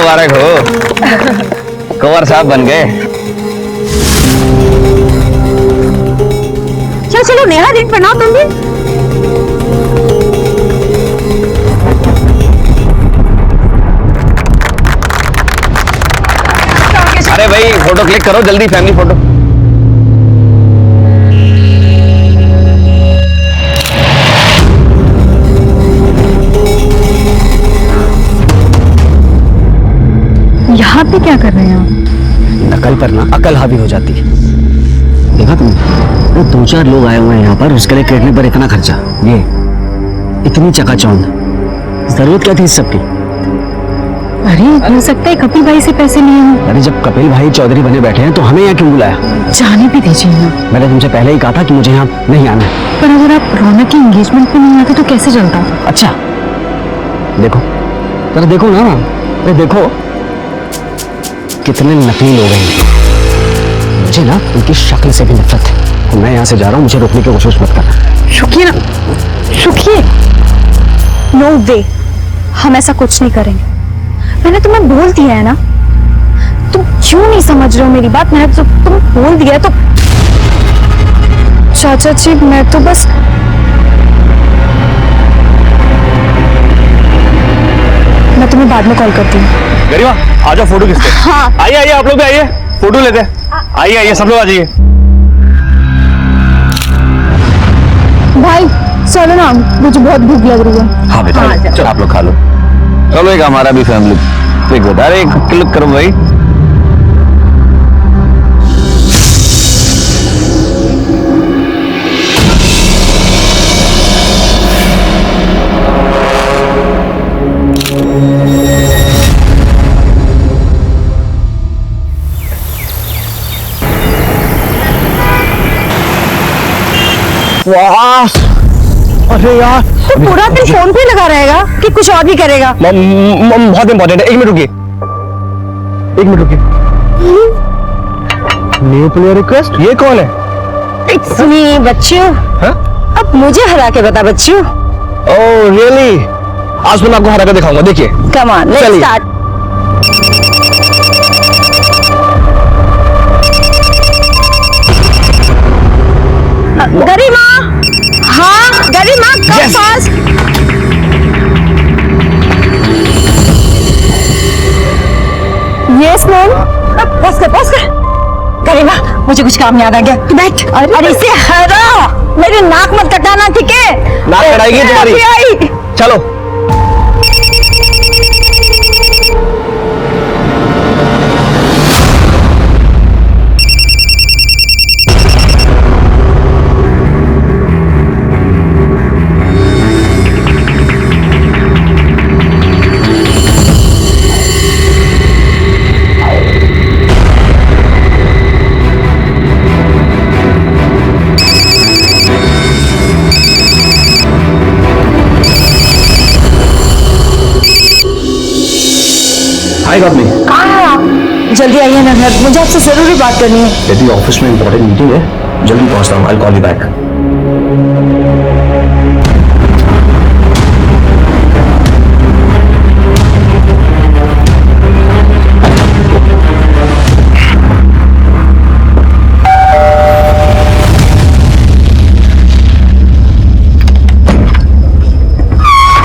मुबारक हो, कुंवर साहब बन गए। चलो चलो नेहा, दिन बनाओ तुम भी। अरे भाई फोटो क्लिक करो जल्दी, फैमिली फोटो। यहाँ पे क्या कर रहे हैं आप? नकल पर ना अकल हावी हो जाती है। देखा तुमने, 2-4 लोग आए हुए हैं यहाँ पर, उसके लिए कैटरिंग पर इतना खर्चा, ये इतनी चकाचौंध, जरूरत क्या थी इस सबकी? अरे हो सकता है कपिल भाई से पैसे लिए हों। अरे जब कपिल भाई चौधरी बने बैठे हैं तो हमें यहाँ क्यों बुलाया? जाने भी दीजिए ना। मैंने तुमसे पहले ही कहा था कि मुझे यहाँ नहीं आना है। पर अगर आप रौनक की एंगेजमेंट पे नहीं आते तो कैसे चलता? अच्छा देखो, जरा देखो ना, अरे देखो कितने नकली लोग हैं। मुझे ना उनकी शक्ल से भी नफरत है। मैं यहाँ से जा रहा हूँ, मुझे रोकने की कोशिश मत करना। रुकिए ना, रुकिए। नो वे, हम ऐसा कुछ नहीं करेंगे। मैंने तुम्हें बोल दिया है ना। तुम क्यों नहीं समझ रहे हो मेरी बात? मैंने तो तुम बोल दिया है तो। चाचा जी मैं तो बस, मैं तुम्हें बाद में कॉल करती हूँ। गरिमा आ जाओ, फोटो खींचते हैं। हाँ आइए आइए, आप लोग भी आइए, फोटो लेते हैं। आइए आइए, सब लोग आ जाइए। भाई चलो ना, मुझे बहुत भूख लग रही है। हाँ बेटा, चलो आप लोग खा लो। चलो एक हमारा भी फैमिली पिक बता रहे, एक क्लिक करो भाई। वाह, अरे यार तो पूरा दिन फोन पे लगा रहेगा कि कुछ और भी करेगा? बहुत इंपॉर्टेंट है। 1 मिनट रुकिए, 1 मिनट रुकिए। न्यू प्लेयर रिक्वेस्ट, ये कौन है? इट्स मी बच्चों। हाँ? अब मुझे हरा के बता बच्चों। Oh really? आज मैं आपको हरा कर दिखाऊंगा, देखिए। कम ऑन, लेट्स चलिए। स्टार्ट। गरिमा, हाँ गरिमा, कम Yes. Fast. Yes ma'am. Pause कर, पॉज कर। गरिमा, मुझे कुछ काम याद आ गया, तू बैठ। अरे इसे हरा, मेरी नाक मत कटाना, ठीक है? नाक कटाएगी तुम्हारी। अभी आई। चलो। हाय गॉपनी, कहाँ है आप? जल्दी आइए ना घर, मुझे आपसे जरूरी बात करनी है। यदि ऑफिस में इंपॉर्टेंट मीटिंग है, जल्दी पहुंचता हूँ। I call you back.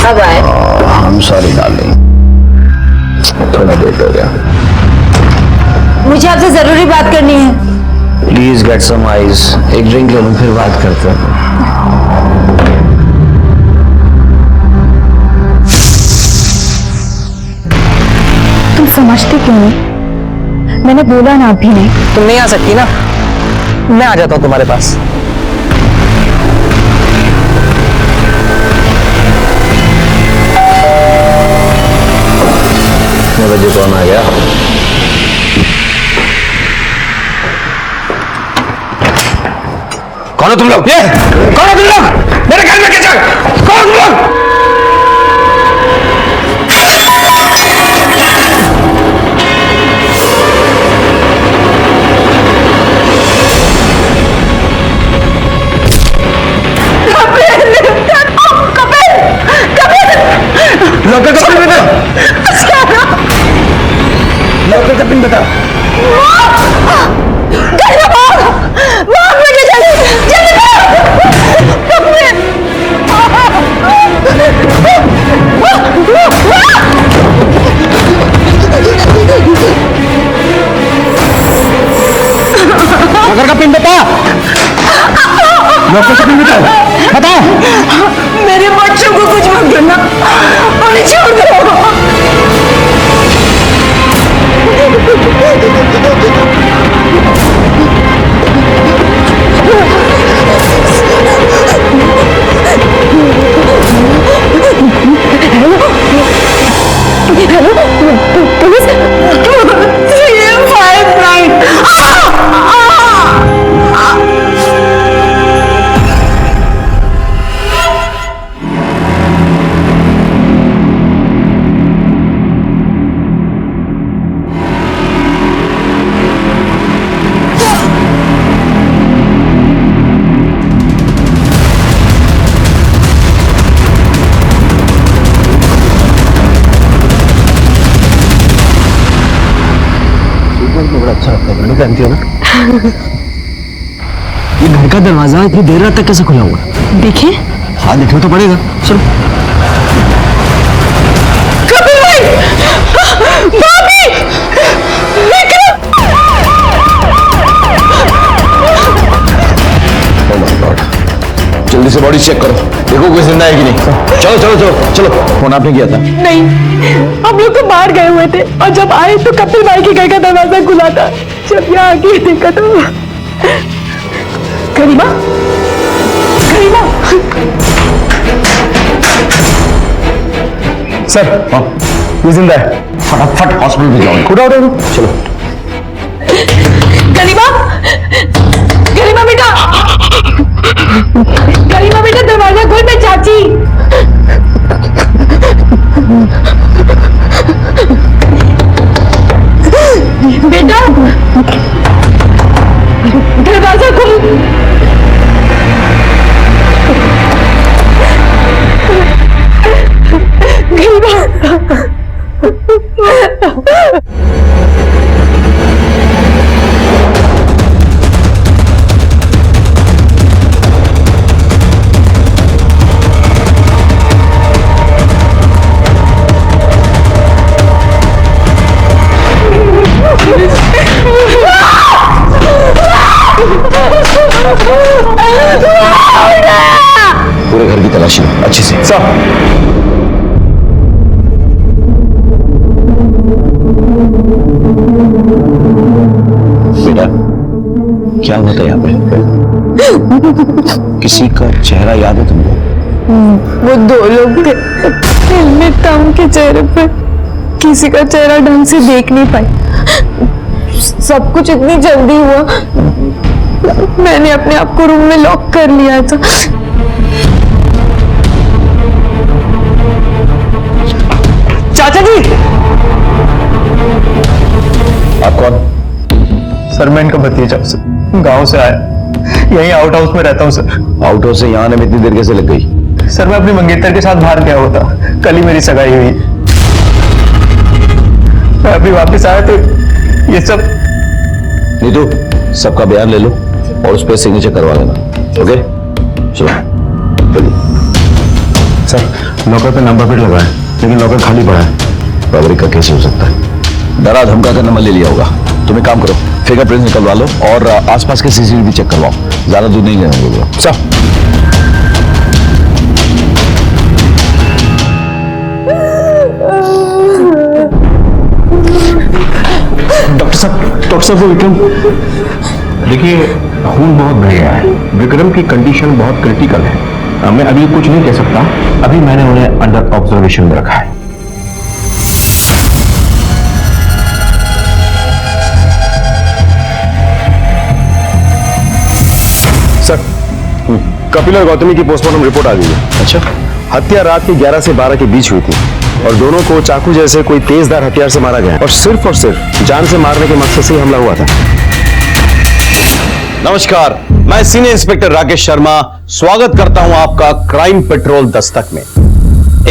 अब आए। I'm sorry darling, थोड़ा लेट हो गया। मुझे आपसे जरूरी बात करनी है। प्लीज गेट सम आइस, एक ड्रिंक ले लूं फिर बात करते हैं। तुम समझते क्यों नहीं? मैंने बोला ना, अभी नहीं। तुम नहीं आ सकती ना, मैं आ जाता हूँ तुम्हारे पास। कितने बजे कौन आ गया? कौन हो तुम लोग? ये कौन हो तुम लोग? मेरे घर में कैसे? कौन हो तुम लोग? कपिल, कपिल, लोग कपिल बेटा, लौकर का पिन बता। लौकर का पिन बता। लौकर का पिन बता। बता। मेरे बच्चों को कुछ मत करना, उन्हें छोड़ दो। पुलिस 359 बड़ा अच्छा लगता है, मैंने जानती हो ना। ये घर का दरवाजा इतनी देर रात तक कैसे खुला हुआ है? देखे? हाँ देखना तो पड़ेगा। चलो। कपिल भाई, भाभी, विक्रम। Oh my God. जल्दी से बॉडी चेक करो, देखो कोई जिंदा है कि नहीं। चलो चलो चलो चलो। फोन आपने किया था? नहीं, हम लोग तो बाहर गए हुए थे और जब आए तो कपिल भाई के घर का दरवाजा खुला था। जब यहाँ आके देखा तो करीमा, करीमा। सर हाँ ये जिंदा है, फटाफट हॉस्पिटल में जाओ। उठाओ उठाओ चलो। करीमा, करीमा बेटा, करीमा बेटा दरवाजा खोल। मैं चाची। बेटा दरवाजा खोल। पूरे घर की तलाशी लो अच्छे से। बेटा क्या होता है यहाँ पे? किसी का चेहरा याद है तुमको? वो दो लोग थे, हेलमेट था उनके चेहरे पे, किसी का चेहरा ढंग से देख नहीं पाई। सब कुछ इतनी जल्दी हुआ, मैंने अपने आप को रूम में लॉक कर लिया था। चाचा जी। आप कौन? सर मैं इनका भतीजा हूं सर, गांव से आया, यहीं आउट हाउस में रहता हूं सर। आउट हाउस से यहाँ आने में इतनी देर कैसे लग गई? सर मैं अपनी मंगेतर के साथ बाहर गया होता, कल ही मेरी सगाई हुई। मैं अभी वापस आया तो ये सब। नीतू सबका बयान ले लो और उस पर सिग्नेचर करवा लेना। ओके चलो चलिए। सर लॉकर पे नंबर प्लेट लगा है, लेकिन लॉकर खाली पड़ा है। पब्लिक का कैसे हो सकता है? डरा धमका कर नंबर ले लिया होगा। तुम एक काम करो, फिंगरप्रिंट निकलवा लो और आसपास के सीसीटीवी चेक करवाओ। ज्यादा दूर नहीं जाने देगा। डॉक्टर साहब वो विक्रम। देखिए खून बहुत बह गया है, विक्रम की कंडीशन बहुत क्रिटिकल है। मैं अभी कुछ नहीं कह सकता, अभी मैंने उन्हें अंडर ऑब्जर्वेशन में रखा है। सर कपिल और गौतमी की पोस्टमार्टम रिपोर्ट आ गई है। अच्छा हत्या रात के 11 से 12 के बीच हुई थी और दोनों को चाकू जैसे कोई तेजधार हथियार से मारा गया और सिर्फ जान से मारने के मकसद से ही हमला हुआ था। नमस्कार, मैं सीनियर इंस्पेक्टर राकेश शर्मा स्वागत करता हूं आपका क्राइम पेट्रोल दस्तक में।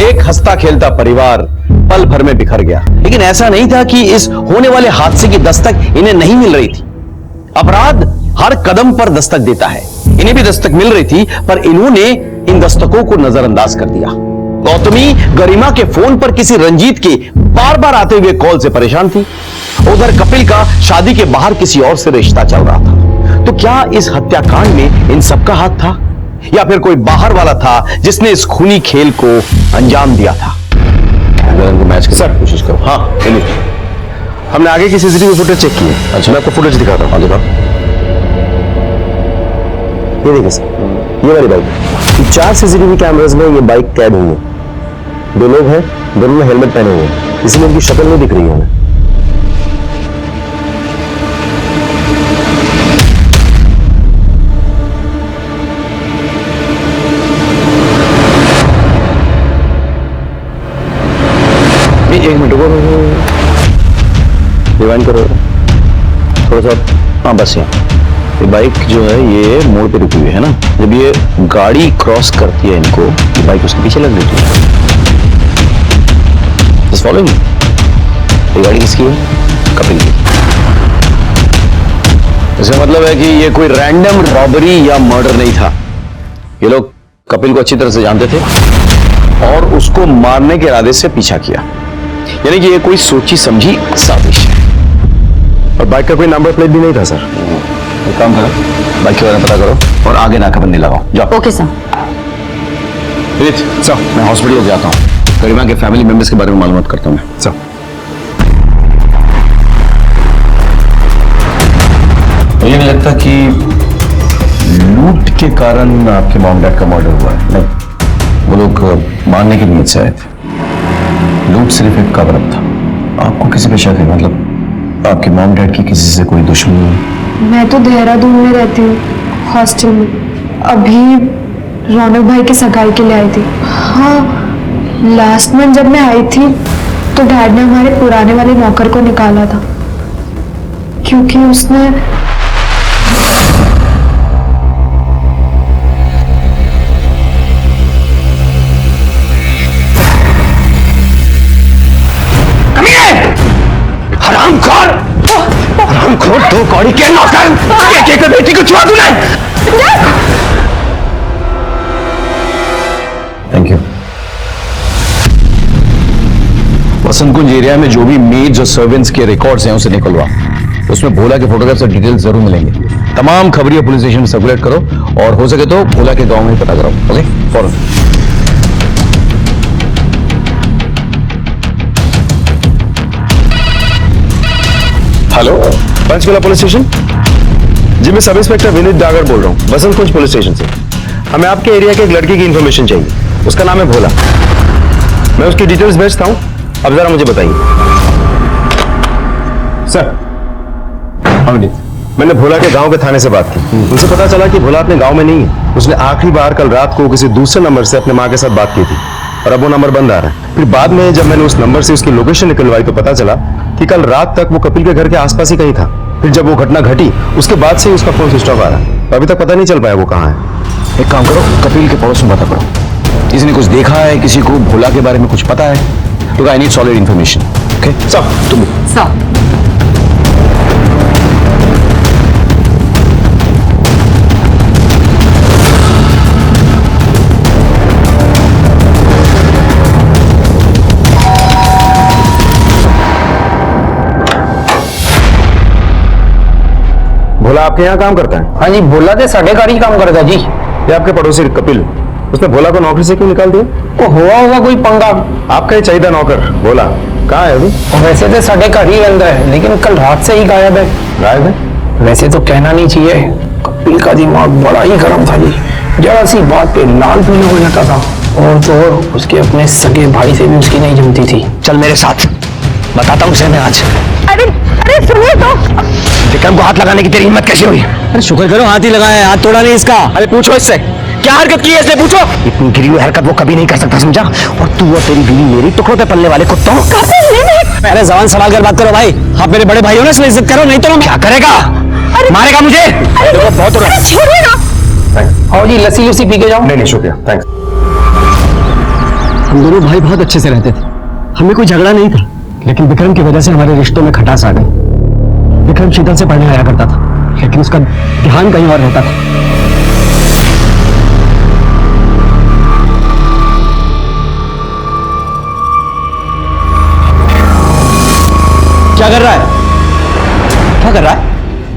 एक हंसता खेलता परिवार पल भर में बिखर गया। लेकिन ऐसा नहीं था कि इस होने वाले हादसे की दस्तक इन्हें नहीं मिल रही थी। अपराध हर कदम पर दस्तक देता है, इन्हें भी दस्तक मिल रही थी, पर इन्होंने इन दस्तकों को नजरअंदाज कर दिया। गौतमी गरिमा के फोन पर किसी रंजीत के बार बार आते हुए कॉल से परेशान थी। उधर कपिल का शादी के बाहर किसी और से रिश्ता चल रहा था। तो क्या इस हत्याकांड में इन सबका हाथ था, या फिर कोई बाहर वाला था जिसने इस खूनी खेल को अंजाम दिया था? मैच की सर कोशिश करो। हाँ, हमने आगे की सीसीटीवी फुटेज चेक की है। अच्छा, मैं आपको फुटेज दिखाता हूँ। दिखाओ। ये देखिए सर, ये वाली बाइक, 4 सीसीटीवी कैमरास में ये बाइक कैद हुई है। 2 लोग हैं, दोनों ने हेलमेट पहने हुए हैं, इसलिए उनकी शक्ल नहीं दिख रही है हमें। एक मिनट को रिवाइंड करो थोड़ा सा। हाँ बस ये बाइक जो है ये मोड़ पे रुकी हुई है ना। जब ये गाड़ी क्रॉस करती है इनको, ये बाइक उसके पीछे लग रही है। Just following. ये गाड़ी किसकी है? कपिल की। इसका मतलब है कि ये कोई रैंडम रॉबरी या मर्डर नहीं था। ये लोग कपिल को अच्छी तरह से जानते थे और उसको मारने के इरादे से पीछा किया। यानी कि ये कोई सोची समझी साजिश है। और बाइक का कोई नंबर प्लेट भी नहीं था सर। एक काम करो, बाइक के बारे में पता करो और आगे नाकाबंदी लगाओ। जाओ। Okay sir. सर मैं हॉस्पिटल जाता हूँ, गरिमा के फैमिली मेंबर्स के बारे में मालूमात करता हूँ मैं। सर मुझे नहीं लगता कि लूट के कारण आपके मॉम डैड का मर्डर हुआ है। नहीं, वो लोग मारने की नीयत से आए थे। लूट सिर्फ एक कवर अप था। आपको किसी पे शक है? मतलब आपके मॉम डैड की किसी से कोई दुश्मनी? मैं तो देहरादून में रहती हूँ, हॉस्टल में। अभी रौनक भाई की सगाई के लिए आई थी। हाँ, लास्ट मंथ जब मैं आई थी तो डैड ने हमारे पुराने वाले नौकर को निकाला था, क्योंकि उसने हरामखोर, 2 कौड़ी के नौकर, एक बेटी को छुआ तूने। Thank you. Vasant Kunj area में जो भी मेड्स और सर्वेंट्स के रिकॉर्ड्स हैं उसे निकलवा। उसमें भोला के फोटोग्राफ्स और डिटेल्स जरूर मिलेंगे। तमाम खबरियां पुलिस स्टेशन में सर्कुलेट करो और हो सके तो भोला के गांव में ही पता कराओ। ओके, फौरन। हेलो, पंचकुला पुलिस स्टेशन जी, मैं सब इंस्पेक्टर विनीत डागर बोल रहा हूँ, बसंत कुंज पुलिस स्टेशन से। हमें आपके एरिया के एक लड़की की इंफॉर्मेशन चाहिए। उसका नाम है भोला। मैं उसकी डिटेल्स भेजता हूँ, अब जरा मुझे बताइए। सर, मैंने भोला के गांव के थाने से बात की। उनसे पता चला कि भोला अपने गांव में नहीं है। उसने आखिरी बार कल रात को किसी दूसरे नंबर से अपने माँ के साथ बात की थी और अब वो नंबर बंद आ रहा है। फिर बाद में जब मैंने उस नंबर से उसकी लोकेशन निकलवाई तो पता चला कि कल रात तक वो कपिल के घर के आसपास ही कहीं था। फिर जब वो घटना घटी उसके बाद से ही उसका फोन स्विच ऑफ आ रहा है। अभी तक पता नहीं चल पाया वो कहाँ है। एक काम करो, कपिल के पड़ोस में पता करो, किसी ने कुछ देखा है, किसी को भोला के बारे में कुछ पता है? तो I need solid information. Okay sir, तुम सर। भोला आपके यहाँ काम करता है? हाँ जी, भोला तो साढ़े घर ही काम करता जी। ये आपके पड़ोसी कपिल, उसने भोला को नौकरी से क्यों निकाल दिया? वो हुआ होगा कोई पंगा। आपका ही चाहिए नौकर। भोला कहाँ है अभी? वैसे तो साढ़े घर ही रहता है, लेकिन कल रात से ही गायब है। गायब है? वैसे तो कहना नहीं चाहिए, कपिल का दिमाग बड़ा ही गर्म था जी। जरा सी बात पे लाल पीला हो जाता था। और तो और उसके अपने सगे भाई से भी उसकी नहीं जमती थी। चल मेरे साथ, बताता हूँ उसे मैं आज। अरे अरे सुनिए तो। विक्रम को हाथ लगाने की तेरी हिम्मत कैसे हुई? अरे शुक्र करो हाथ ही लगाया, हाथ तोड़ा नहीं इसका। अरे पूछो इससे क्या हरकत की है, इसने पूछो। इतनी गिरी हुई हरकत वो कभी नहीं कर सकता, समझा? और तू और तेरी बीवी मेरी टुकड़ों पे पलने वाले कुत्तों। अरे जबान संभाल कर बात करो भाई, आप मेरे बड़े भाई हो ना, इसलिए इज्जत करो, नहीं तो मैं क्या करेगा? मारेगा मुझे? बहुत हो रहा है। छोड़िए ना। आओ जी, लस्सी लस्सी पी के जाओ। नहीं शुक्रिया, थैंक्स। हम दोनों भाई बहुत अच्छे से रहते थे, हमें कोई झगड़ा नहीं था, लेकिन विक्रम की वजह से हमारे रिश्तों में खटास आ गई। विक्रम शीतल से पढ़ने आया करता था, लेकिन उसका ध्यान कहीं और रहता था। क्या कर रहा है? क्या कर रहा है?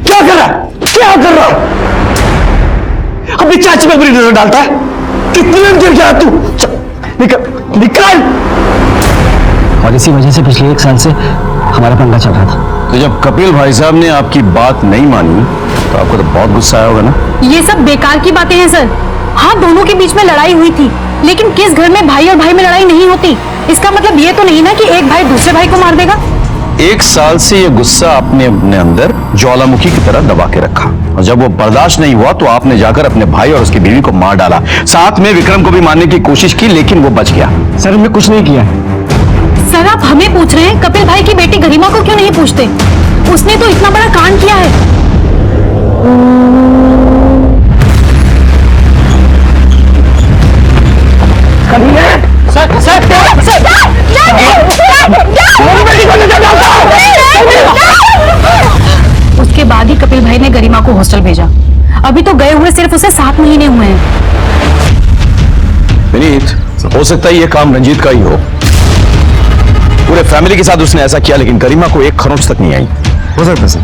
क्या कर रहा है? क्या कर रहा है? अपनी चाची पे बुरी नजर डालता है। कितनी देर गिर गया तू? निकल निकल। और इसी वजह से पिछले 1 साल से हमारा पंगा चल रहा था। तो जब कपिल भाई साहब ने आपकी बात नहीं मानी तो आपको तो बहुत गुस्सा आया होगा ना? ये सब बेकार की बातें हैं सर। हाँ, दोनों के बीच में लड़ाई हुई थी, लेकिन किस घर में भाई और भाई में लड़ाई नहीं होती? इसका मतलब ये तो नहीं ना कि एक भाई दूसरे भाई को मार देगा। 1 साल से ये गुस्सा आपने अपने अंदर ज्वालामुखी की तरह दबा के रखा, और जब वो बर्दाश्त नहीं हुआ तो आपने जाकर अपने भाई और उसकी बीवी को मार डाला। साथ में विक्रम को भी मारने की कोशिश की, लेकिन वो बच गया। सर हमने कुछ नहीं किया। सर आप हमें पूछ रहे हैं, कपिल भाई की बेटी गरिमा को क्यों नहीं पूछते? उसने तो इतना बड़ा कांड किया है। उसके बाद ही कपिल भाई ने गरिमा को हॉस्टल भेजा। अभी तो गए हुए सिर्फ उसे 7 महीने हुए हैं। विनीत, हो सकता है ये काम रंजीत का ही हो। पूरे फैमिली के साथ उसने ऐसा किया, लेकिन गरिमा को 1 खरोंच तक नहीं आई। हो सकता है सर,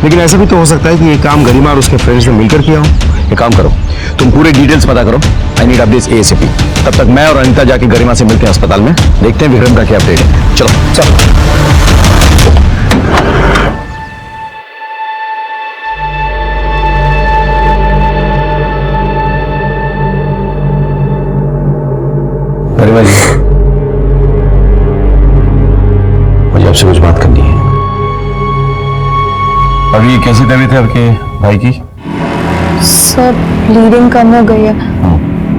लेकिन ऐसा भी तो हो सकता है कि ये काम गरिमा और उसके फ्रेंड्स ने मिलकर किया हो। एक काम करो, तुम पूरे डिटेल्स पता करो। I need updates ASAP। तब तक मैं और अनिता जाके गरिमा से मिलते हैं अस्पताल में, देखते हैं विक्रम का क्या अपडेट है। चलो चलो। गरिमा जी, मुझे आपसे कुछ बात करनी है। अभी कैसी तबीयत है आपके भाई की? सर ब्लीडिंग कम हो गई है,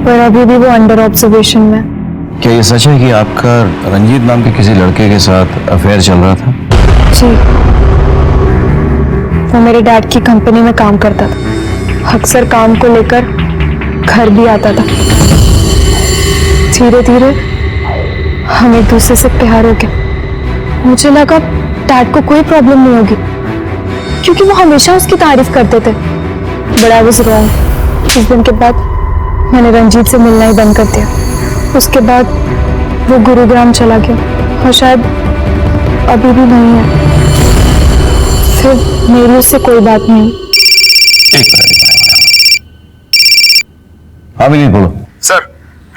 पर अभी भी वो अंडर ऑब्जर्वेशन में। क्या ये सच है कि आपका रंजीत नाम के किसी लड़के के साथ अफेयर चल रहा था? जी, वो मेरे डैड की कंपनी में काम करता था। अक्सर काम को लेकर घर भी आता था। धीरे धीरे हम एक दूसरे से प्यार हो गया। मुझे लगा डैड को कोई प्रॉब्लम नहीं होगी, क्योंकि वो हमेशा उसकी तारीफ करते थे। But I was wrong. उस दिन के बाद मैंने रंजीत से मिलना ही बंद कर दिया। उसके बाद वो गुरुग्राम चला गया, और शायद अभी भी नहीं है। फिर मेरी उससे कोई बात नहीं। हाँ विनीत, बोलो। सर,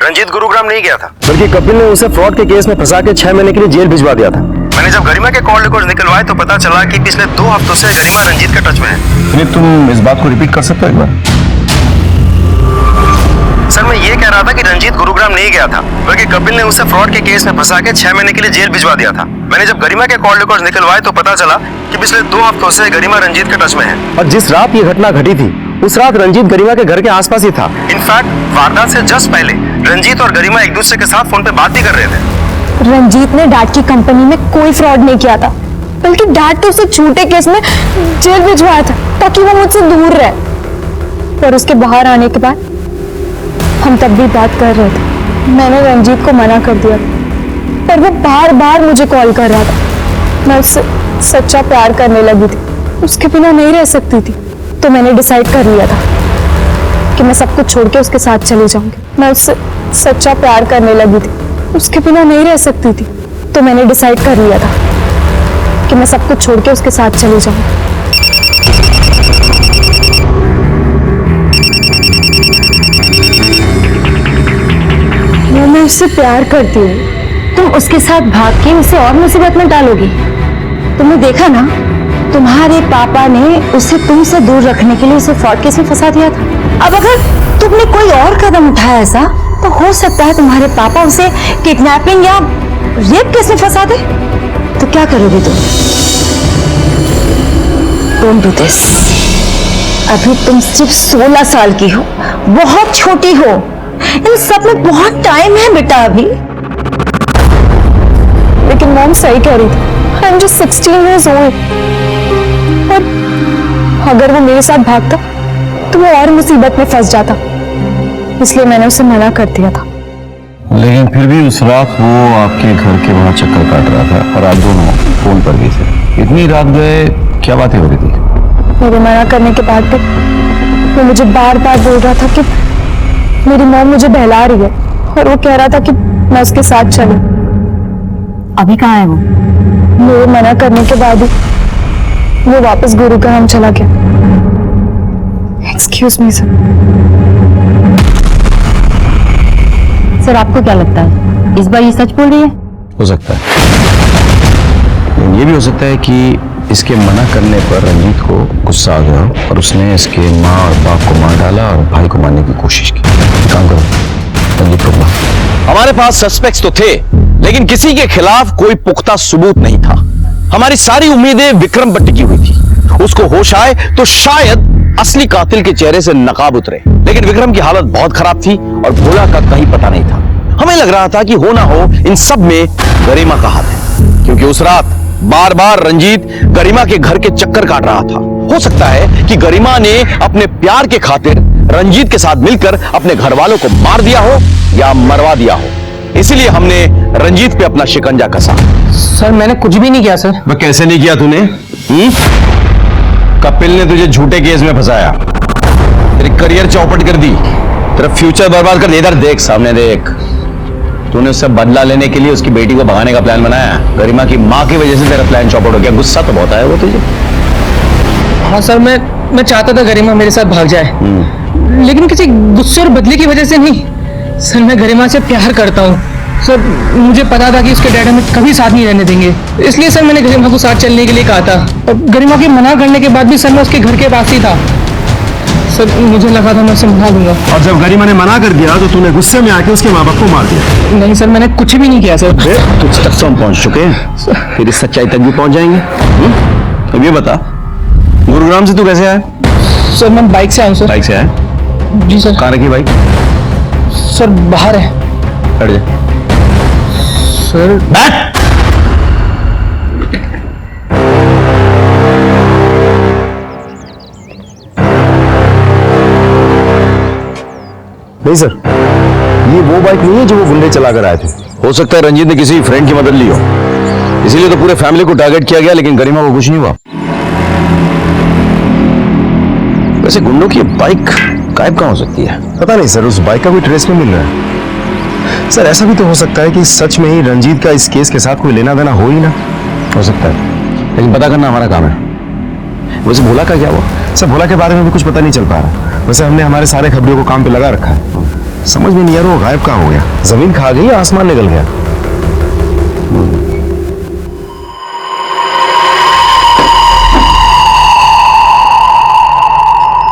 रंजीत गुरुग्राम नहीं गया था, बल्कि कपिल ने उसे फ्रॉड के केस में फंसा के 6 महीने के लिए जेल भिजवा दिया था। मैंने जब गरिमा के कॉल रिकॉर्ड्स निकलवाए तो पता चला कि पिछले 2 हफ्तों से गरिमा रंजीत के टच में है। विनीत, तुम इस बात को रिपीट कर सकते हो एक बार? सर, मैं ये कह रहा था कि रंजीत गुरुग्राम नहीं गया था, बल्कि कपिल ने उसे फ्रॉड के केस में फंसा के 6 महीने के लिए जेल भिजवा दिया था। मैंने जब गरिमा के कॉल रिकॉर्ड्स निकलवाए तो पता चला कि पिछले 2 हफ्तों से गरिमा रंजीत के टच में है। और जिस रात ये घटना घटी थी, उस रात रंजीत गरिमा के घर के आसपास ही था। इनफैक्ट वारदात से जस्ट पहले रंजीत और गरिमा एक दूसरे के साथ फोन पे बात भी कर रहे थे। रंजीत ने डैड की कंपनी में कोई फ्रॉड नहीं किया था, बल्कि डैड तो उसे झूठे केस में जेल भिजवाया था ताकि वो मुझसे दूर रहे। पर उसके बाहर आने के बाद हम तब भी बात कर रहे थे। मैंने रंजीत को मना कर दिया, पर वो बार बार मुझे कॉल कर रहा था। मैं उससे सच्चा प्यार करने लगी थी, उसके बिना नहीं रह सकती थी। तो मैंने डिसाइड कर लिया था कि मैं सब कुछ छोड़ के उसके साथ चली जाऊंगी। मैं उससे सच्चा प्यार करने लगी थी, उसके बिना नहीं रह सकती थी। तो मैंने डिसाइड कर लिया था कि मैं सब कुछ छोड़ के उसके साथ चली जाऊंगी। मैं उससे प्यार करती हूँ। तुम उसके साथ भाग के उसे और मुसीबत में डालोगी। तुमने देखा ना, तुम्हारे पापा ने उसे तुमसे दूर रखने के लिए उसे फ्रॉड केस में फंसा दिया था। अब अगर तुमने कोई और कदम उठाया ऐसा, तो हो सकता है तुम्हारे पापा उसे किडनैपिंग या रेप केस में फंसा दे। तो क्या करोगे तुम? Don't do this. अभी तुम सिर्फ 16 साल की हो, बहुत छोटी हो। इन सब में बहुत टाइम है बेटा अभी। लेकिन मॉम सही कह रही थी। I am just 16 years old। और अगर वो मेरे साथ भागता तो वो और मुसीबत में फंस जाता, इसलिए मैंने उसे मना कर दिया था। लेकिन फिर भी उस रात वो आपके घर के वहां चक्कर काट रहा था और आप दोनों फोन पर भी थे। इतनी रात गए, क्या बातें हो रही थी? मेरे मना करने के बाद भी वो मुझे बार बार बोल रहा था कि मेरी मॉम मुझे बहला रही है और वो कह रहा था कि मैं उसके साथ चलूं। अभी कहाँ है वो? मेरे मना करने के बाद ही वो वापस गुरुग्राम चला गया। Excuse me sir. सर आपको क्या लगता है इस बार ये सच बोल रही है? हो सकता है, लेकिन ये भी हो सकता है कि इसके मना करने पर रंजीत को गुस्सा आ गया और उसने इसके माँ और बाप को मार डाला और भाई को मारने की कोशिश की। काम करो, रंजीत को मार। हमारे पास सस्पेक्ट्स तो थे, लेकिन किसी के खिलाफ कोई पुख्ता सबूत नहीं था। हमारी सारी उम्मीदें विक्रम पर टिकी हुई थी। उसको होश आए तो शायद असली कातिल के चेहरे से नकाब उतरे, लेकिन विक्रम की हालत बहुत खराब थी और भोला का कहीं पता नहीं था। हमें लग रहा था कि हो ना हो इन सब में गरिमा का हाथ है, क्योंकि उस रात बार बार रंजीत गरिमा के घर के चक्कर काट रहा था। हो सकता है कि गरिमा ने अपने प्यार के खातिर रंजीत के साथ मिलकर अपने घर वालों को मार दिया हो या मरवा दिया हो। इसीलिए हमने रंजीत पे अपना शिकंजा कसा। सर मैंने कुछ भी नहीं किया सर। वह कैसे नहीं किया तूने? कपिल ने तुझे झूठे केस में फंसाया, तेरी करियर चौपट कर दी, तेरा फ्यूचर बर्बाद कर दिया। इधर देख, सामने देख। तूने उससे बदला लेने के लिए उसकी बेटी को भगाने का प्लान बनाया। गरिमा की माँ की वजह से तेरा प्लान चौपट हो गया। गुस्सा तो बहुत आया वो तुझे। हाँ सर, मैं चाहता था गरिमा मेरे साथ भाग जाए, लेकिन किसी गुस्से और बदले की वजह से नहीं। सर मैं गरिमा से प्यार करता हूँ सर। मुझे पता था कि उसके डैड हमें कभी साथ नहीं रहने देंगे, इसलिए सर मैंने गरिमा को साथ चलने के लिए कहा था। और गरिमा के मना करने के बाद भी सर मैं उसके घर के पास ही था। सर मुझे लगा था मैं उसे मना दूंगा। और जब गरिमा ने मना कर दिया तो तूने गुस्से में आके उसके माँ बाप को मार दिया? नहीं सर, मैंने कुछ भी नहीं किया सर। तुझ तक तो हम पहुंच चुके हैं, फिर इस सच्चाई तक भी पहुंच जाएंगे। अब ये बता, गुरुग्राम से तू कैसे आया? सर मैं बाइक से आया हूँ सर। बाइक से आया? जी सर। कहाँ रखी बाइक? सर बाहर है। हट जा। सर बैठ। नहीं सर, ये वो बाइक नहीं है जो वो गुंडे चला कर आए थे। हो सकता है रंजीत ने किसी फ्रेंड की मदद ली हो, इसीलिए तो पूरे फैमिली को टारगेट किया गया, लेकिन गरिमा को कुछ नहीं हुआ। वैसे गुंडों की बाइक गायब कहाँ हो सकती है? पता नहीं सर, उस बाइक का भी ट्रेस नहीं मिल रहा है। सर ऐसा भी तो हो सकता है कि सच में ही रंजीत का इस केस के साथ कोई लेना देना हो ही ना। हो सकता है, लेकिन पता करना हमारा काम है। वैसे भोला का क्या हुआ? सर भोला के बारे में भी कुछ पता नहीं चल पा रहा। वैसे हमने हमारे सारे खबरों को काम पे लगा रखा है। समझ में नहीं आ रहा वो गायब कहाँ हो गया। जमीन खा गई या आसमान निकल गया?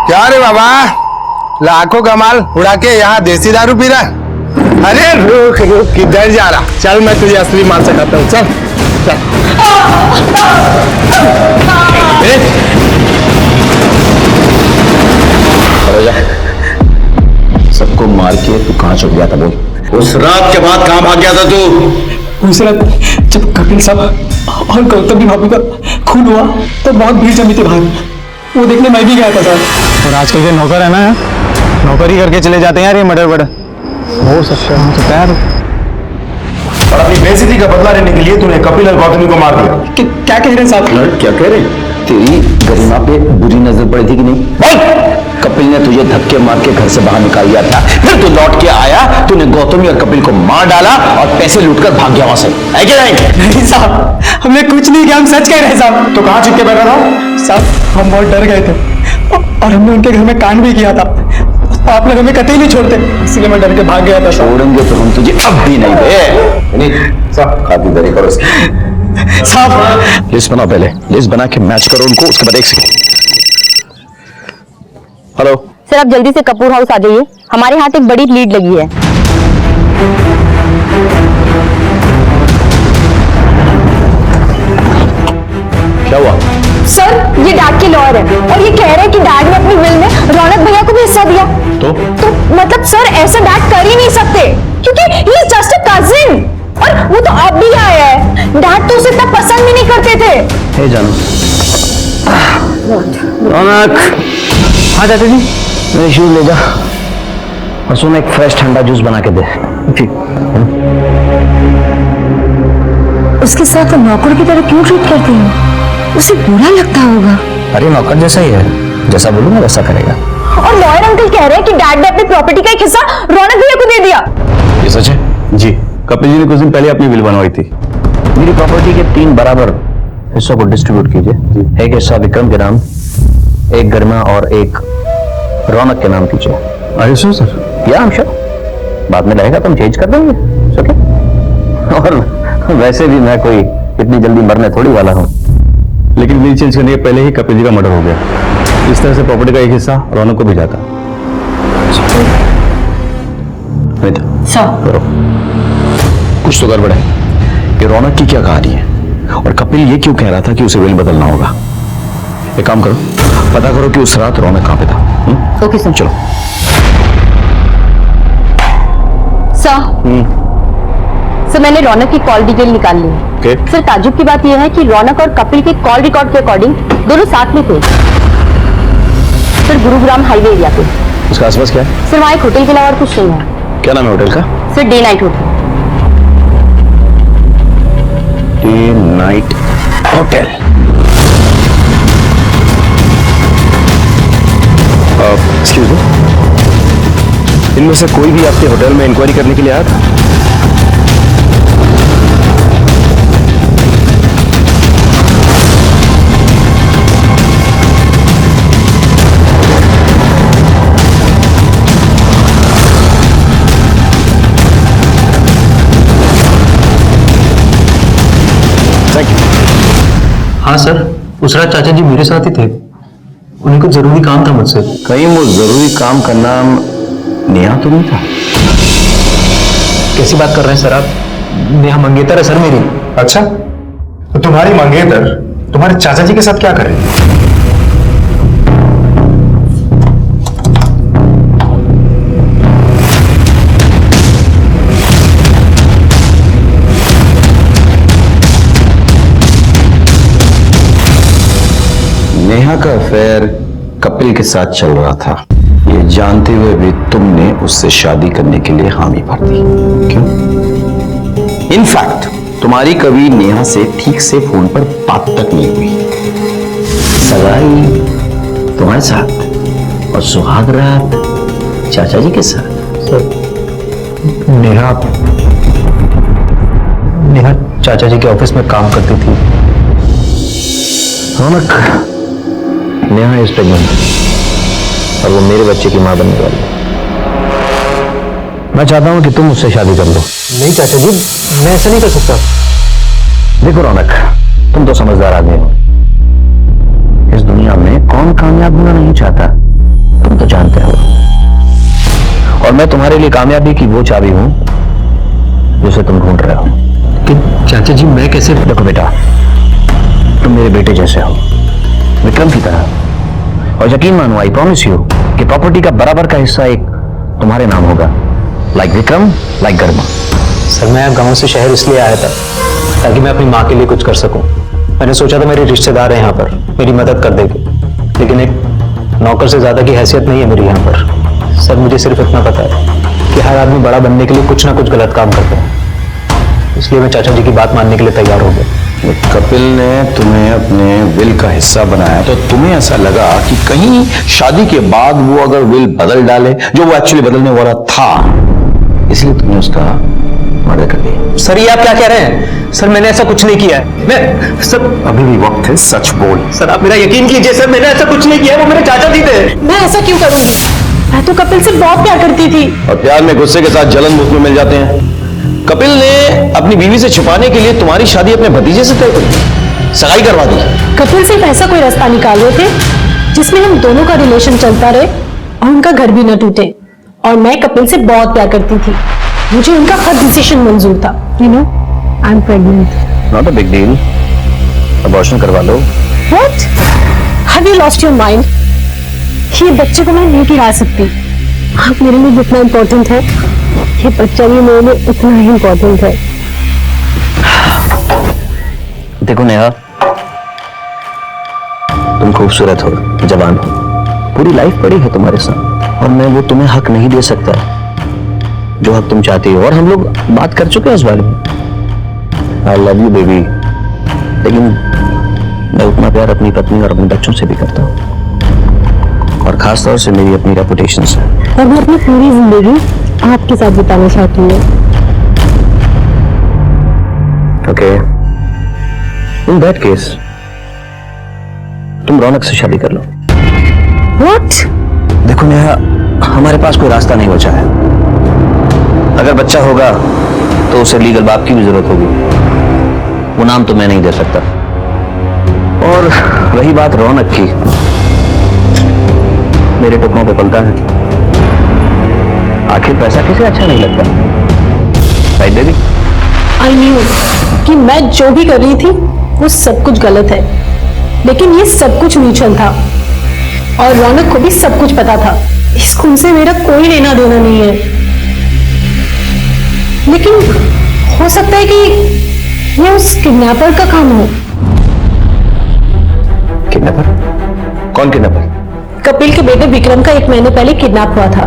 क्या रे बाबा, लाखों कमाल उड़ा के यहाँ देसी दारू पी रहा? अरे रुक रुक, किधर जा रहा? चल मैं तुझे असली माल सिखाता हूँ। चल चल। सबको मार के तू कहाँ छुप गया था बोल? उस रात के बाद कहाँ भाग गया था तू? उस रात जब कपिल साहब और गौतम की भाभी का खून हुआ तो बहुत भीड़ जमी थी बाहर, वो देखने मैं भी गया था सर। और आजकल के नौकर है ना, नौकरी करके चले जाते हैं यार ये मर्डर वर्डर। हो सकता है यार। और अपनी बेइज्जती का बदला लेने के लिए तूने कपिल और गौतमी को मार दिया। क्या कह रहे हैं साहब? क्या कह रहे? तेरी गरिमा पे बुरी नजर पड़ी थी कि नहीं? बोल! कपिल ने तुझे धक्के मार के घर से बाहर निकाल दिया था, फिर तू लौट के आया, तूने गौतमी और कपिल को मार डाला और पैसे लूटकर भाग गया वहां से, है क्या नहीं? नहीं साहब, हमने कुछ नहीं किया, हम सच कह रहे हैं साहब। तो कहाँ छिप के बैठा था? साहब हम बहुत डर गए थे और हमने उनके घर में कांड भी किया था। आप लोग हमें कतई नहीं छोड़ते, इसलिए मैं डर के भाग गया था। छोड़ेंगे तो हम तुझे अब भी नहीं दे। खातिरदारी करो इसकी। साहब लिस्ट बनाओ, पहले लिस्ट बना के मैच करो उनको, उसके बाद एक सेकंड। हेलो सर आप जल्दी से कपूर हाउस आ जाइए, हमारे हाथ एक बड़ी लीड लगी है। क्या हुआ? सर ये डैड के लॉयर है और ये कह रहे हैं कि डैड ने अपनी विल में रौनक भैया को भी हिस्सा दिया। तो मतलब सर ऐसा डैड कर ही नहीं सकते, क्योंकि he is just a cousin. और वो तो अब भी आया है, डैड तो उसे इतना पसंद भी नहीं करते थे। हे जानू, रौनक, हाँ चाचा जी। मेरे शूज ले जा और सुन एक फ्रेश ठंडा जूस बना के दे। उसके साथ नौकर की तरह क्यों ट्रीट करती है? उसे बुरा लगता होगा। अरे नौकर जैसा ही है, जैसा बोलूंगा वैसा करेगा। और लॉयर अंकल कह रहे हैं कि डैड ने अपनी प्रॉपर्टी का एक हिस्सा रौनक भैया को दे दिया। ये सच है? जी, कपिल जी ने कुछ दिन पहले अपनी विल बनवाई थी। मेरी प्रॉपर्टी के 3 बराबर हिस्सों को डिस्ट्रीब्यूट कीजिए। एक हिस्सा विक्रम के नाम, एक गरिमा और एक रौनक के नाम कीजिए। अरे सर या हम श्योर, बाद में रहेगा तो हम चेंज कर देंगे। ओके? और वैसे भी मैं कोई इतनी जल्दी मरने थोड़ी वाला हूँ। लेकिन विल चेंज करने के पहले ही कपिल जी का मर्डर हो गया। इस तरह से प्रॉपर्टी का एक हिस्सा रौनक को भी जाता। करो, कुछ तो गड़बड़ है। ये रौनक की क्या कहानी है और कपिल ये क्यों कह रहा था कि उसे विल बदलना होगा? एक काम करो, पता करो कि उस रात रौनक कहां पे था। Okay sir. चलो। सर मैंने रौनक की कॉल डिटेल निकाल ली है। Okay. सर ताजुब की बात यह है कि रौनक और कपिल के कॉल रिकॉर्ड के अकॉर्डिंग दोनों साथ में थे सर, गुरुग्राम हाईवे एरिया पे। उसका आसपास क्या है? सर वहाँ एक होटल के अलावा और कुछ नहीं है। क्या नाम है होटल का? Sir day night hotel. Day night hotel. Excuse me, इनमें से कोई भी आपके होटल में इंक्वायरी करने के लिए आया था? हाँ सर, उस रात चाचा जी मेरे साथ ही थे। उन्हें कुछ जरूरी काम था मुझसे। कहीं वो जरूरी काम का नाम नेहा तो नहीं था? कैसी बात कर रहे हैं सर आप? नेहा मंगेतर है सर मेरी। अच्छा, तो तुम्हारी मंगेतर तुम्हारे चाचा जी के साथ क्या कर रही है? नेहा का अफेयर कपिल के साथ चल रहा था, ये जानते हुए भी तुमने उससे शादी करने के लिए हामी भर दी। क्यों? इनफैक्ट तुम्हारी कभी नेहा से ठीक से फोन पर बात तक नहीं हुई। सगाई तुम्हारे साथ और सुहाग रात चाचा जी के साथ। सर नेहा चाचा जी के ऑफिस में काम करती थी। रौनक, नेहा इज प्रेग्नेंट और वो मेरे बच्चे की मां बनने वाली है। मैं चाहता हूं कि तुम उससे शादी कर लो। नहीं चाचा जी, मैं ऐसा नहीं कर सकता। देखो रौनक, तुम तो समझदार आदमी हो। इस दुनिया में कौन कामयाब होना नहीं चाहता, तुम तो जानते हो। और मैं तुम्हारे लिए कामयाबी की वो चाबी हूं जिसे तुम ढूंढ रहे हो। कि चाचा जी मैं कैसे? देखो बेटा, तुम मेरे बेटे जैसे हो, विक्रम की तरह। और यकीन मानो, आई प्रॉमिस यू कि प्रॉपर्टी का बराबर का हिस्सा एक तुम्हारे नाम होगा। लाइक विक्रम, लाइक गरिमा। सर मैं गांव से शहर इसलिए आया था ताकि मैं अपनी माँ के लिए कुछ कर सकूं। मैंने सोचा था मेरे रिश्तेदार हैं यहाँ पर, मेरी मदद कर देंगे, लेकिन एक नौकर से ज्यादा की हैसियत नहीं है मेरी यहाँ पर। सर मुझे सिर्फ इतना पता है कि हर आदमी बड़ा बनने के लिए कुछ ना कुछ गलत काम करता है, इसलिए मैं चाचा जी की बात मानने के लिए तैयार हो गया। कपिल ने तुम्हें अपने विल का हिस्सा बनाया तो तुम्हें ऐसा लगा कि कहीं शादी के बाद वो अगर विल बदल डाले, जो वो एक्चुअली बदलने वाला था, इसलिए तुमने उसका मर्डर कर दिया। सर ये आप क्या कह रहे हैं? सर मैंने ऐसा कुछ नहीं किया है। मैं सर अभी भी वक्त है, सच बोल। सर आप मेरा यकीन कीजिए सर, मैंने ऐसा कुछ नहीं किया है। वो मेरे चाचा जी थे। मैं ऐसा क्यों करूंगी? मैं तो कपिल से बहुत प्यार करती थी। और प्यार में गुस्से के साथ जलन मुफ्त में मिल जाते हैं। कपिल ने अपनी बीवी से छुपाने के लिए तुम्हारी शादी अपने भतीजे से तय की, सगाई करवा दी। कपिल सिर्फ ऐसा कोई रास्ता निकाल रहे थे जिसमें हम दोनों का रिलेशन चलता रहे और उनका घर भी न टूटे। और मैं कपिल से बहुत प्यार करती थी, मुझे उनका हर डिसीजन मंजूर था। You know, I am pregnant. Not a big deal, abortion करवा लो। What? Have you lost your mind? ये बच्चे को मैं नहीं गिरा सकती। आप मेरे लिए जितना इम्पोर्टेंट है, ये बच्चा भी मेरे लिए उतना ही इम्पोर्टेंट है। देखो नेहा, तुम खूबसूरत हो, जवान हो, पूरी लाइफ पड़ी है तुम्हारे साथ, और मैं वो तुम्हें हक नहीं दे सकता जो हक तुम चाहती हो, और हम लोग बात कर चुके हैं इस बारे में। आई लव यू बेबी, लेकिन मैं उतना प्यार अपनी पत्नी और अपने बच्चों से भी करता हूँ, और खास तौर से मेरी अपनी रेपुटेशन से। और मैं अपनी पूरी जिंदगी आपके साथ बिताना चाहती हूँ। ओके, इन दैट केस तुम रौनक से शादी कर लो। What? देखो नेहा, हमारे पास कोई रास्ता नहीं बचा है। अगर बच्चा होगा तो उसे लीगल बाप की भी जरूरत होगी, वो नाम तो मैं नहीं दे सकता। और रही बात रौनक की, मेरे टुकड़ों पे पलता है। आखिर पैसा किसे अच्छा नहीं लगता, राइट बेबी? आई न्यू कि मैं जो भी कर रही थी वो सब कुछ गलत है, लेकिन ये सब कुछ म्यूचुअल था और रौनक को भी सब कुछ पता था। इस खून से मेरा कोई लेना देना नहीं है, लेकिन हो सकता है कि ये उस किडनैपर का काम हो। किडनैपर? कौन किडनैपर? कपिल के बेटे विक्रम का 1 महीने पहले किडनैप हुआ था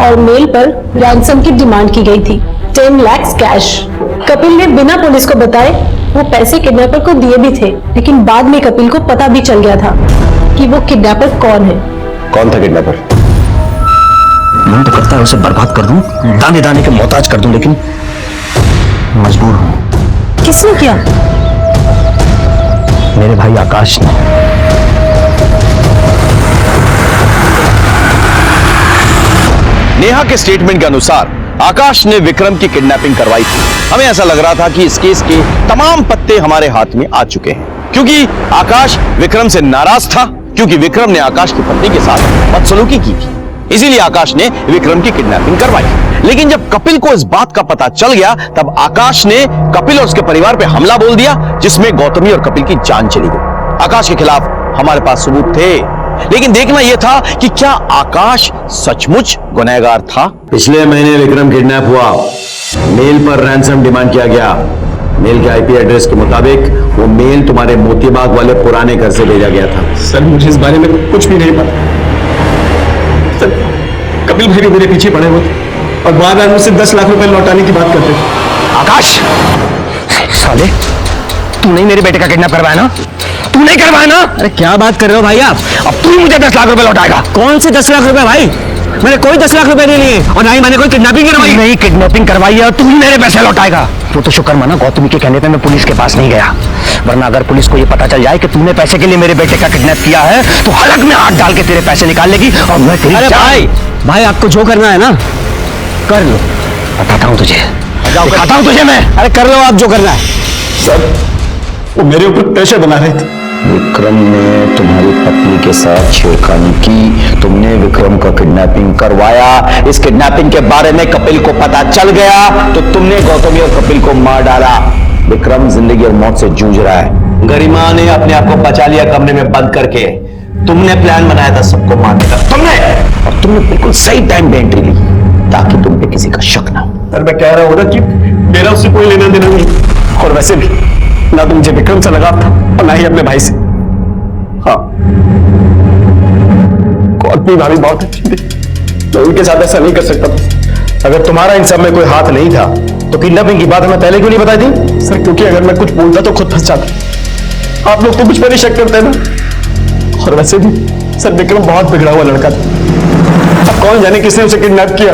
और मेल पर रैंसम की डिमांड की गई थी, 10 लाख कैश। कपिल ने बिना पुलिस को बताए वो पैसे किडनैपर को दिए भी थे, लेकिन बाद में कपिल को पता भी चल गया था कि वो किडनैपर कौन है। कौन था किडनैपर? मन तो करता है उसे बर्बाद कर दूं, दाने दाने के मोहताज कर दूं, लेकिन मजबूर हूं। किसने किया? मेरे भाई आकाश ने। नेहा के स्टेटमेंट के अनुसार आकाश ने विक्रम की किडनैपिंग करवाई थी। हमें ऐसा लग रहा था कि इस केस के तमाम पत्ते हमारे हाथ में आ चुके हैं, क्योंकि आकाश विक्रम से नाराज था, क्योंकि विक्रम ने आकाश की पत्नी के साथ बदसलूकी की थी। इसीलिए आकाश ने विक्रम की किडनैपिंग करवाई। लेकिन जब कपिल को इस बात का पता चल गया, तब आकाश ने कपिल और उसके परिवार पे हमला बोल दिया, जिसमें गौतमी और कपिल की जान चली गई। आकाश के खिलाफ हमारे पास सबूत थे, लेकिन देखना यह था कि क्या आकाश सचमुच गुनहगार था। पिछले महीने विक्रम किडनैप हुआ, मेल पर रैंसम डिमांड किया गया। मेल के आईपी एड्रेस के मुताबिक वो मेल तुम्हारे मोतीबाग वाले पुराने घर से भेजा गया था। सर मुझे इस बारे में कुछ भी नहीं पता। सर कपिल भाई भी मेरे पीछे पड़े हुए थे और बार बार मुझसे 10 लाख रुपए लौटाने की बात करते थे। आकाश, साले तू नहीं मेरे बेटे का किडनैप करवाया ना? तू नहीं करवाया ना? अरे क्या बात कर रहे हो भाई आप? अब तू ही मुझे 10 लाख रुपए लौटाएगा। कौन से 10 लाख रुपए भाई? मैंने कोई 10 लाख रुपए नहीं लिए और ना ही मैंने कोई किडनैपिंग करवाई। नहीं किडनैपिंग करवाई है और तू ही मेरे पैसे लौटाएगा। वो तो शुक्र माना गौतमी के कहने पे मैं पुलिस के पास नहीं गया, वरना अगर पुलिस को ये पता चल जाए कि तूने पैसे के लिए मेरे बेटे का किडनैप किया है तो हलक में हाथ डाल के तेरे पैसे निकाल लेगी और मैं तेरी भाई आपको जो करना है ना कर लो, बताता हूँ तुझे, दिखाता हूँ तुझे मैं। अरे कर लो आप जो करना है। सर वो मेरे ऊपर प्रेशर बना रहे थे। विक्रम ने तुम्हारी पत्नी के साथ छेड़खानी की, तुमने विक्रम का किडनैपिंग करवाया। इस किडनैपिंग के बारे में कपिल को पता चल गया तो तुमने गौतमी और कपिल को मार डाला। विक्रम जिंदगी और मौत से जूझ रहा है। गरिमा ने अपने आप को बचा लिया कमरे में बंद करके। तुमने प्लान बनाया था सबको मारने का, तुमने बिल्कुल सही टाइम पे एंट्री ली ताकि तुम पे किसी का शक ना हो। सर मैं कह रहा हूँ ना कि मेरा उससे कोई लेना देना नहीं, और वैसे भी ना तो मुझे विक्रम से लगाव था और ना ही अपने भाई से। हाँ गौतमी भाभी बहुत अच्छी थी, मैं उनके साथ ऐसा नहीं कर सकता था। अगर तुम्हारा इन सब में कोई हाथ नहीं था तो किडनैपिंग की बात हमें पहले क्यों नहीं बताई थी? सर क्योंकि अगर मैं कुछ बोलता तो खुद फंस जाता। आप लोग तो कुछ पर नहीं शक करते ना। और वैसे भी सर विक्रम बहुत बिगड़ा हुआ लड़का था। अब कौन जाने किसने उसे किडनैप किया,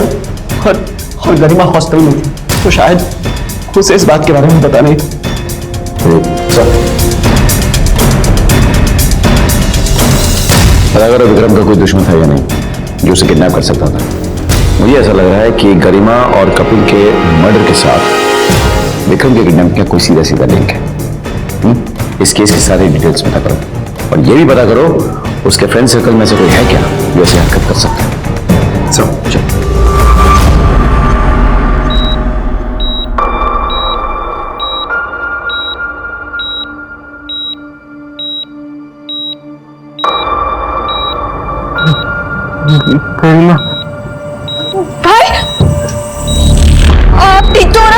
और गरिमा हॉस्टल में थी, तो शायद उसे इस बात के बारे में पता नहीं था। पता करो विक्रम का कोई दुश्मन था या नहीं जो उसे किडनैप कर सकता था। मुझे ऐसा लग रहा है कि गरिमा और कपिल के मर्डर के साथ विक्रम के किडनैप का कोई सीधा सीधा लिंक है। इस केस की सारी डिटेल्स पता करो और ये भी पता करो उसके फ्रेंड सर्कल में से कोई है क्या जो ऐसी हरकत कर सकता है। चलो भाई आप ठीक तो हो ना?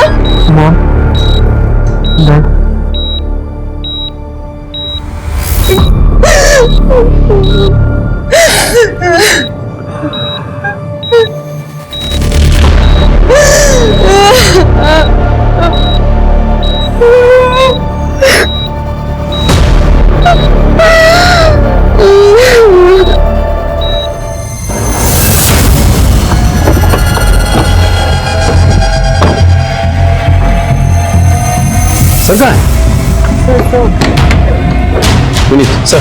पुनीत सर,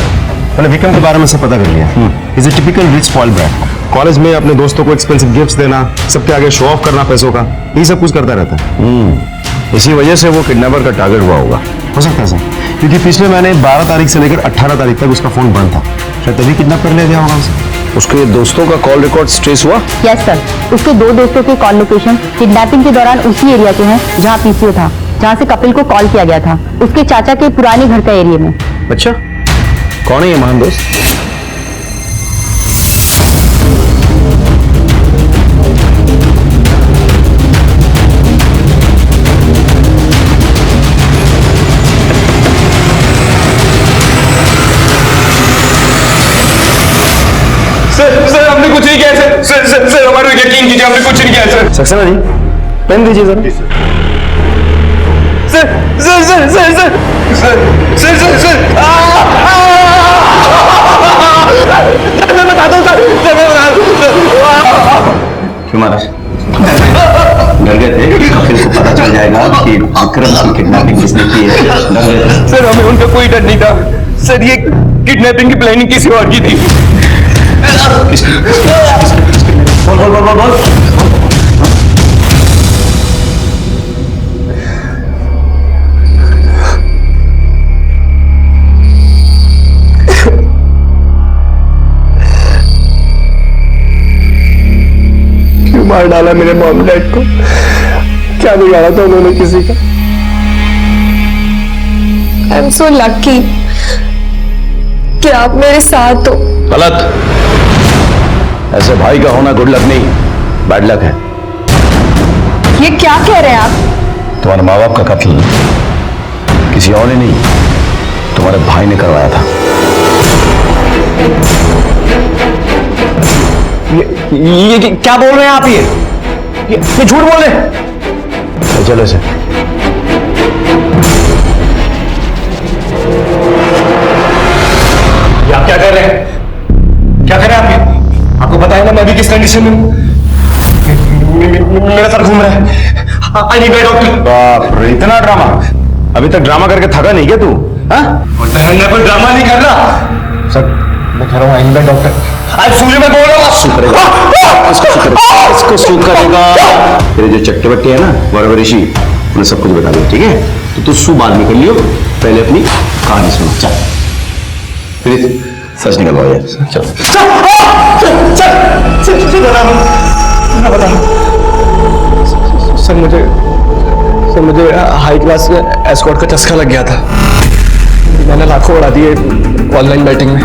मैंने विक्रम के बारे में सब पता कर लिया। Is a typical rich spoiled brat. College में अपने दोस्तों को एक्सपेंसिव गिफ्ट्स देना, सबके आगे शो ऑफ करना पैसों का, यही सब कुछ करता रहता है। इसी वजह से वो किडनैपर का टारगेट हुआ होगा। हो सकता है सर, क्योंकि पिछले महीने 12 तारीख से लेकर 18 तारीख तक उसका फोन बंद था। शायद तभी किडनैप कर लिया गया होगा उसे। उसके दोस्तों का कॉल रिकॉर्ड ट्रेस हुआ? यस सर, उसके 2 दोस्तों के कॉल लोकेशन किडनैपिंग के दौरान उसी एरिया के हैं जहां पीसीओ था, जहां से कपिल को कॉल किया गया था, उसके चाचा के पुराने घर का एरिया में। अच्छा, कौन है ये महान दोस्त? सर हमने कुछ नहीं किया सर हमारे यकीन कीजिए, हमने कुछ नहीं किया सर। सक्सेना जी, पेन दीजिए सर। क्यों महाराज, डर गए थे कपिल को पता चल जाएगा कि विक्रम की किडनैपिंग किसने की है? डर गए थे सर? हमें उनका कोई डर नहीं था सर, ये किडनैपिंग की प्लानिंग किसी और की थी। बोल। क्यों मार डाला मेरे मॉम डैड को? क्या बिगाड़ा था उन्होंने किसी का? आई एम सो लकी कि आप मेरे साथ हो। गलत। ऐसे भाई का होना गुड लक नहीं, बैड लक है। ये क्या कह रहे हैं आप? तुम्हारे माँ बाप का कत्ल किसी और ने नहीं, तुम्हारे भाई ने करवाया था। ये क्या बोल रहे हैं आप? ये झूठ बोल रहे हैं। चलो से आप क्या कर रहे हैं? क्या कर रहे हैं आप? आपको पता है ना मैं अभी किस कंडीशन में हूं? मेरा सर घूम रहा है। I need doctor. बाप रे, इतना ड्रामा! अभी तक ड्रामा करके थका नहीं क्या तू? मैं कोई ड्रामा नहीं कर रहा सर, मैं कह रहा हूँ आई नीड डॉक्टर। आज सूर्य में बोल रहा हूँ। इसको सूख करेगा। तेरे जो चट्टे बट्टे है ना वरवर ऋषि, उन्हें सब कुछ बता दो, ठीक है? तो तू सू बाद में कर लियो, पहले अपनी कहानी सुनो। चल प्लीज सच निकलवाओ यार। चल सर मुझे हाई क्लास एस्कॉर्ट का चस्का लग गया था। मैंने लाखों उड़ा दिए ऑनलाइन बैटिंग में।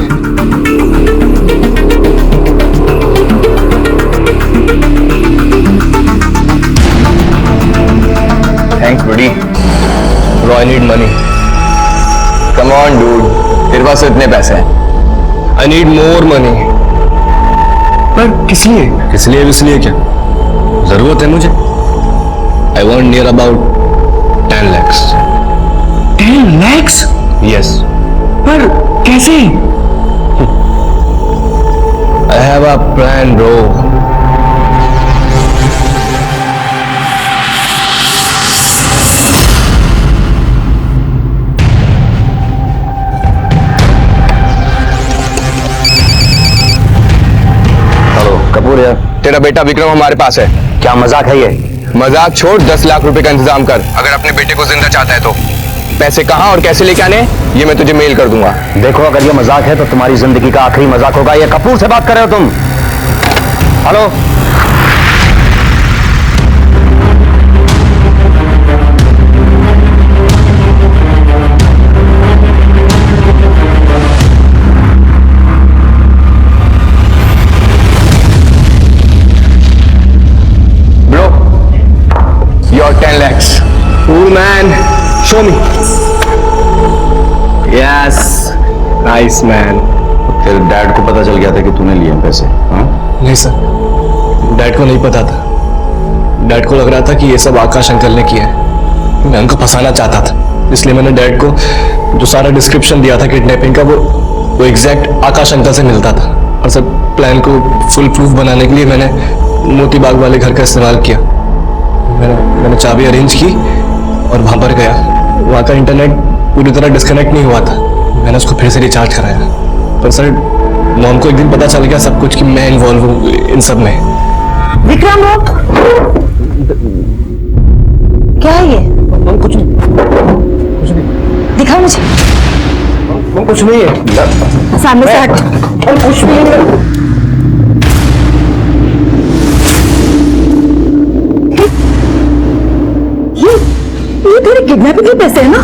थैंक्स बड़ी। Bro I need money. Come on dude, तेरे पास इतने पैसे हैं। I need more money. पर किस लिए? किस लिए? इसलिए क्या जरूरत है मुझे? I want near about 10 lakhs। 10 lakhs? Yes. पर कैसे? I have a plan bro. Kapoor यार, तेरा बेटा विक्रम हमारे पास है। क्या मजाक है ये? मजाक छोड़, 10 लाख रुपए का इंतजाम कर अगर अपने बेटे को जिंदा चाहता है तो। पैसे कहां और कैसे लेके आने ये मैं तुझे मेल कर दूंगा। देखो, अगर ये मजाक है तो तुम्हारी जिंदगी का आखिरी मजाक होगा। ये कपूर से बात कर रहे हो तुम? Hello, Your 10 lakhs. Cool man, show me. Yes, nice man. तेरे डैड को पता चल गया था कि तूने लिए पैसे? हाँ? नहीं सर, डैड को नहीं पता था। डैड को लग रहा था कि ये सब आकाश अंकल ने किया है। मैं उनको फंसाना चाहता था, इसलिए मैंने डैड को जो सारा डिस्क्रिप्शन दिया था किडनैपिंग का वो एग्जैक्ट आकाश अंकल से मिलता था। और सब प्लान को फुल प्रूफ बनाने के लिए मैंने मोती बाग वाले घर का इस्तेमाल किया। मैंने चाबी अरेंज की और वहां पर गया। वहां का इंटरनेट पूरी तरह डिस्कनेक्ट नहीं हुआ था। मैंने उसको फिर से रिचार्ज कराया, पर सर मॉम को एक दिन पता चल गया सब कुछ कि मैं इन्वॉल्व हूँ इन सब में। विक्रम क्या है ये? कुछ नहीं, दिखा मुझे। कुछ नहीं है, सामने से हट। कुछ भी नहीं है। ये तेरे किडनैपिंग के पैसे है ना?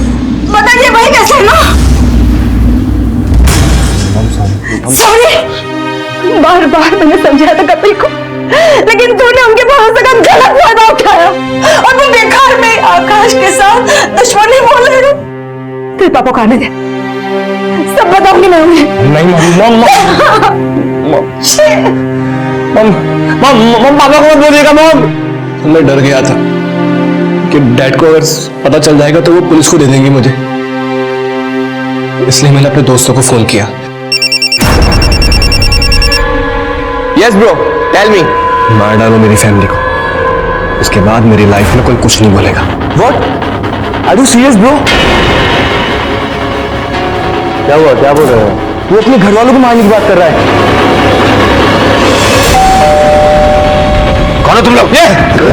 बताइए वही पैसे है ना? सॉरी, बार बार मैंने समझाया था कपिल को, लेकिन तूने उनके भरोसे का गलत फायदा उठाया और वो बेकार में आकाश के साथ दुश्मनी बोल रहे हैं। तेरे पापा को आने दे, सब बताऊंगी मैं उन्हें। नहीं मॉम पापा को मत बोलिएगा मॉम। मैं डर गया था कि डैड को अगर पता चल जाएगा तो वो पुलिस को दे देंगे मुझे, इसलिए मैंने अपने दोस्तों को फोन किया। Yes bro, tell me. मार डालो मेरी फैमिली को, उसके बाद मेरी लाइफ में कोई कुछ नहीं बोलेगा। What? Are you serious bro? क्या हुआ, क्या बोल रहे हो? तू अपने घर वालों को मारने की बात कर रहा है? कौन हो तुम लोग?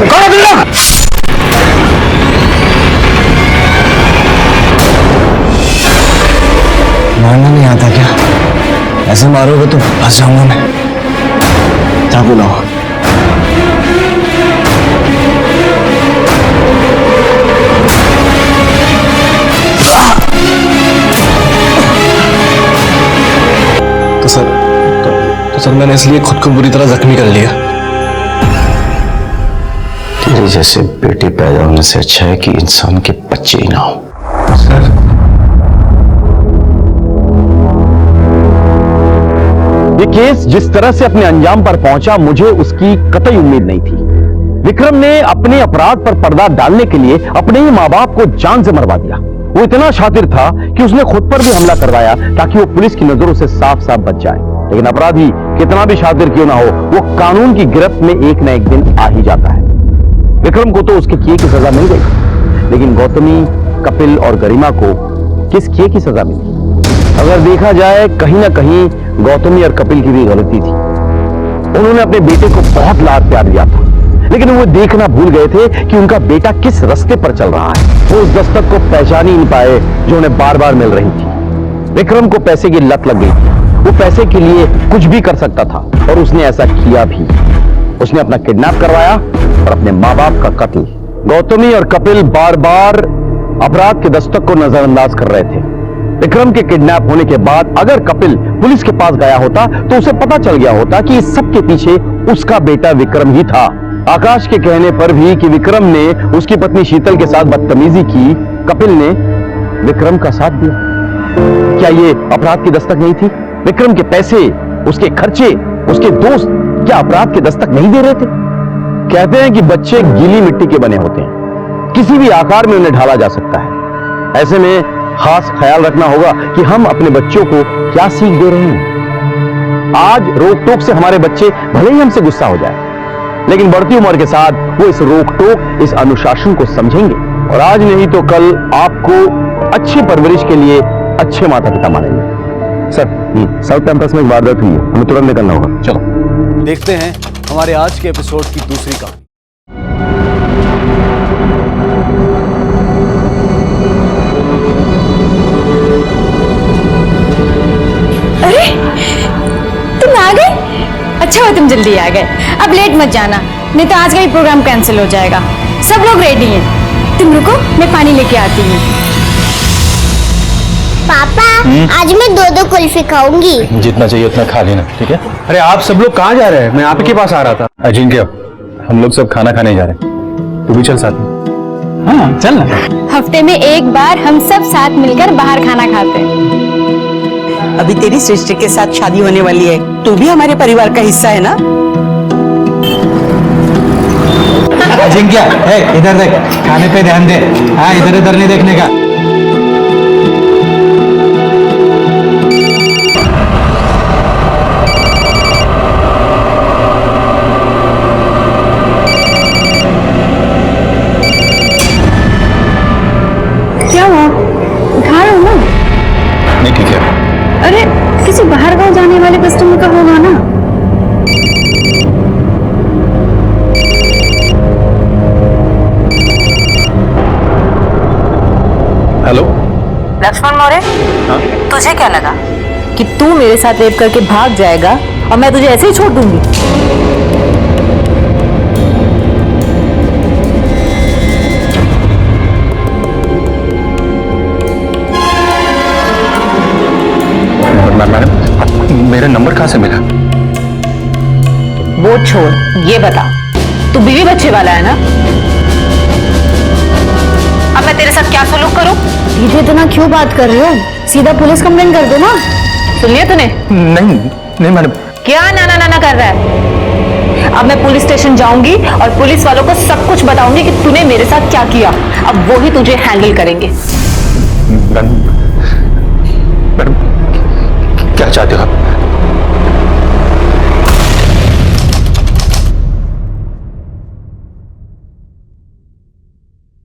कौन हो तुम लोग? मारना नहीं आता क्या? ऐसे मारोगे तो फंस जाऊंगा मैं। क्या बुलाओ? तो सर मैंने इसलिए खुद को बुरी तरह जख्मी कर लिया। तेरे जैसे बेटे पैदा होने से अच्छा है कि इंसान के बच्चे ही ना हो। सर ये केस जिस तरह से अपने अंजाम पर पहुंचा, मुझे उसकी कतई उम्मीद नहीं थी। विक्रम ने अपने अपराध पर पर्दा डालने के लिए अपने ही मां बाप को जान से मरवा दिया। वो इतना शातिर था कि उसने खुद पर भी हमला करवाया ताकि वो पुलिस की नजरों से साफ साफ बच जाए। लेकिन अपराधी कितना भी शातिर क्यों ना हो, वो कानून की गिरफ्त में एक न एक दिन आ ही जाता है। विक्रम को तो उसके किए की सजा मिल गई, लेकिन गौतमी, कपिल और गरिमा को किस किए की सजा मिली? अगर देखा जाए कहीं ना कहीं गौतमी और कपिल की भी गलती थी। उन्होंने अपने बेटे को बहुत लाड प्यार दिया था, लेकिन वो देखना भूल गए थे कि उनका बेटा किस रास्ते पर चल रहा है। वो उस दस्तक को पहचान ही नहीं पाए जो उन्हें बार बार मिल रही थी। विक्रम को पैसे की लत लग गई थी। वो पैसे के लिए कुछ भी कर सकता था और उसने ऐसा किया भी। उसने अपना किडनैप करवाया और अपने मां बाप का कत्ल। गौतमी और कपिल बार बार अपराध के दस्तक को नजरअंदाज कर रहे थे। विक्रम के किडनैप होने के बाद अगर कपिल पुलिस के पास गया होता तो उसे पता चल गया होता कि इस सब के पीछे उसका बेटा विक्रम ही था। आकाश के कहने पर भी कि विक्रम ने उसकी पत्नी शीतल के साथ बदतमीजी की, कपिल ने विक्रम का साथ दिया। क्या ये अपराध की दस्तक नहीं थी? विक्रम के पैसे, उसके खर्चे, उसके दोस्त क्या अपराध की दस्तक नहीं दे रहे थे? कहते हैं कि बच्चे गीली मिट्टी के बने होते हैं, किसी भी आकार में उन्हें ढाला जा सकता है। ऐसे में खास ख्याल रखना होगा कि हम अपने बच्चों को क्या सीख दे रहे हैं। आज रोक टोक से हमारे बच्चे भले ही हमसे गुस्सा हो जाए, लेकिन बढ़ती उम्र के साथ वो इस रोक टोक, इस अनुशासन को समझेंगे और आज नहीं तो कल आपको अच्छी परवरिश के लिए अच्छे माता पिता मानेंगे। सर, साउथ कैंपस में एक वारदात हुई है, हमें तुरंत निकलना होगा। चलो देखते हैं हमारे आज के एपिसोड की दूसरी कहानी। अरे तुम आ गए? अच्छा हुआ तुम जल्दी आ गए। अब लेट मत जाना, नहीं तो आज का ही प्रोग्राम कैंसिल हो जाएगा। सब लोग रेडी हैं। तुम रुको, मैं पानी लेके आती हूँ। पापा आज मैं 2-2 कुल्फी खाऊंगी। जितना चाहिए उतना खा लेना, ठीक है? अरे आप सब लोग कहाँ जा रहे हैं? मैं आप के पास आ रहा था। अजिंक्य, हम लोग सब खाना खाने जा रहे हैं, तू भी चल साथ में। हाँ चल ना। हफ्ते में एक बार हम सब साथ मिलकर बाहर खाना खाते हैं। अभी तेरी सिस्टर के साथ शादी होने वाली है, तू भी हमारे परिवार का हिस्सा है ना? अजिंक्य, इधर देख, खाने पे ध्यान दे। हाँ, इधर इधर नहीं देखने का। क्या हुआ? उठा रहे हो ना? नहीं ठीक है। अरे किसी बाहर गांव जाने वाले कस्टमर का होगा ना। हेलो लक्ष्मण मौर्य, हाँ? तुझे क्या लगा कि तू मेरे साथ रेप करके भाग जाएगा और मैं तुझे ऐसे ही छोड़ दूंगी? मैडम, मेरा नंबर कहाँ से मिला? वो छोड़, ये बता, तू बीवी बच्चे वाला है ना? अब मैं तेरे साथ क्या सलूक करूं? धीरे इतना क्यों बात कर रहे हो? सीधा पुलिस कंप्लेंट कर दो ना। सुन लिया तूने? नहीं मैडम। क्या ना ना ना कर रहा है? अब मैं पुलिस स्टेशन जाऊंगी और पुलिस वालों को सब कुछ बताऊंगी कि तूने मेरे साथ क्या किया। अब वो ही तुझे हैंडल करेंगे। मैडम, क्या चाहते हो आप?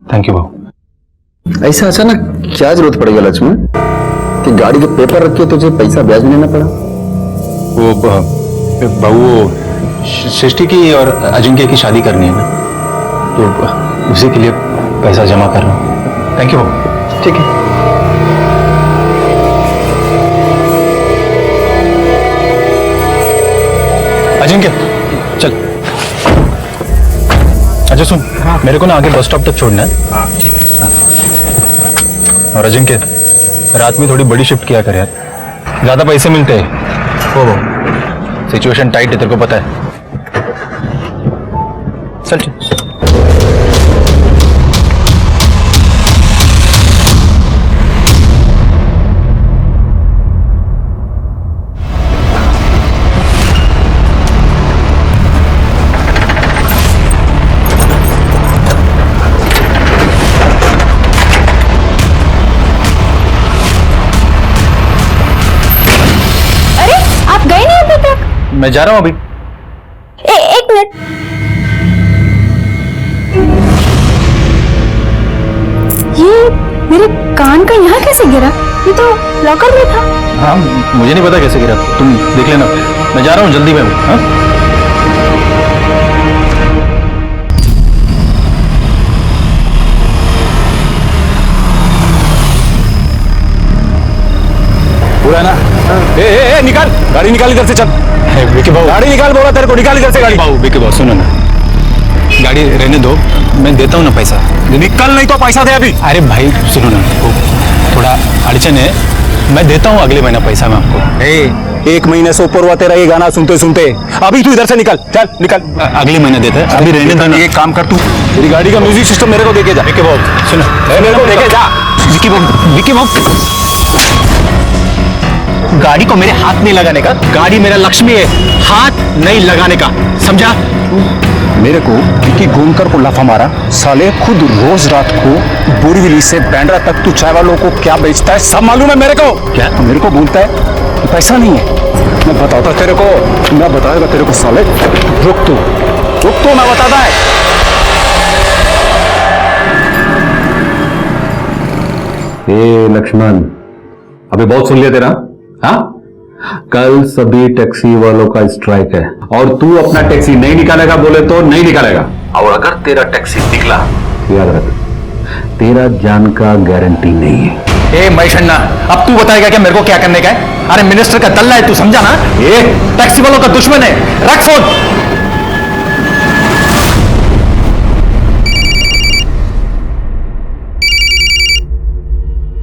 थैंक यू बाबू। ऐसा अचानक क्या जरूरत पड़ेगा लक्ष्मण कि गाड़ी के पेपर रख के तुझे पैसा ब्याज में लेना पड़ा? वो बाबू, सृष्टि की और अजिंक्य की शादी करनी है ना, तो उसी के लिए पैसा जमा कर रहा हूँ। थैंक यू बाबू। ठीक है। अजिंक्य चल। अच्छा सुन, मेरे को ना आगे बस स्टॉप तक छोड़ना है। और अजिंक्य, रात में थोड़ी बड़ी शिफ्ट किया कर यार, ज्यादा पैसे मिलते हैं। हो सिचुएशन टाइट है, तेरे को पता है। चल चल। मैं जा रहा हूं अभी। एक मिनट। ये मेरे कान का यहाँ कैसे गिरा? ये तो लॉकर में था। हाँ, मुझे नहीं पता कैसे गिरा, तुम देख लेना। मैं जा रहा हूँ, जल्दी में हूँ। हाँ? पूरा ना? ए, निकाल गाड़ी, निकाल इधर से। चल विकी बाबू, गाड़ी निकाल, बोला तेरे को, निकाल इधर से गाड़ी। बाबू, विकी बाबू सुनो ना, गाड़ी रहने दो, मैं देता हूँ ना पैसा। निकल, नहीं तो पैसा दे अभी। अरे भाई सुनो ना, वो थोड़ा अड़चन है, मैं देता हूँ अगले महीना पैसा मैं आपको। एक महीने से ऊपर हुआ तेरा ये गाना सुनते सुनते। अभी तू इधर से निकल, चल निकल। अगले महीने देता है, अभी रहने दो ना। एक काम कर, तू तेरी गाड़ी का म्यूजिक सिस्टम मेरे को देके जा। विकी बाबू सुनो, मेरे को देके जा। विकी बाबू, गाड़ी को मेरे हाथ नहीं लगाने का। गाड़ी मेरा लक्ष्मी है, हाथ नहीं लगाने का, समझा? मेरे को विकी घूमकर को लाफा मारा, साले खुद रोज रात को बोरीवली से बैंड्रा तक तू चाय वालों को क्या बेचता है सब मालूम है मेरे को। क्या मेरे को बोलता है पैसा नहीं है? मैं बताता तेरे को, मैं बताएगा तेरे को साले। रुक तू, मैं बताता है। ए लक्ष्मण, अभी बहुत सुन लिया तेरा। हाँ, कल सभी टैक्सी वालों का स्ट्राइक है और तू अपना टैक्सी नहीं निकालेगा बोले तो नहीं निकालेगा। और अगर तेरा टैक्सी निकला, याद रख, तेरा जान का गारंटी नहीं है। ए मैशन्ना, अब तू बताएगा क्या मेरे को क्या करने का है? अरे मिनिस्टर का दल्ला है तू, समझा ना? ए टैक्सी वालों का दुश्मन है, रख फोन।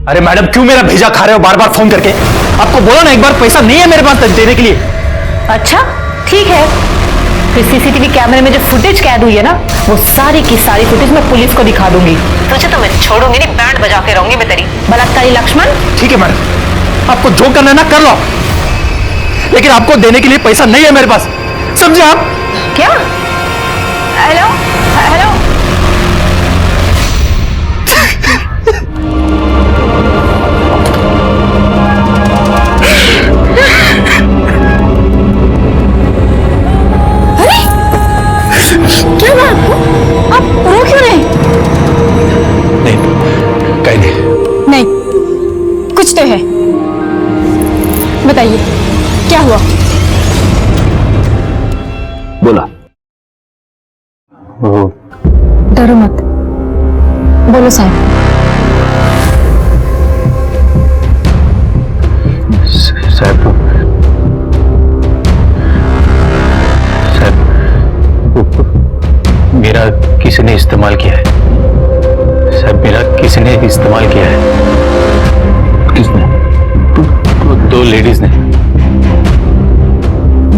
अरे मैडम, क्यों मेरा भेजा खा रहे हो बार बार फोन करके? आपको बोला ना एक बार, पैसा नहीं है मेरे पास देने के लिए। अच्छा ठीक है, फिर सीसीटीवी कैमरे में जो फुटेज कैद हुई है ना, वो सारी की सारी फुटेज मैं पुलिस को दिखा दूंगी। तुझे तो मैं छोड़ूंगी नहीं, बैंड बजा के रहूंगी मैं तेरी। बलात्कारी लक्ष्मण। ठीक है मैडम, आपको जो करना है ना कर लो, लेकिन आपको देने के लिए पैसा नहीं है मेरे पास, समझे आप? क्या? हेलो क्या हुआ? बोला। डरो मत, बोलो साहब। साहब मेरा किसी ने इस्तेमाल किया है साहब, मेरा किसी ने इस्तेमाल किया है। किसने? दो लेडीज ने।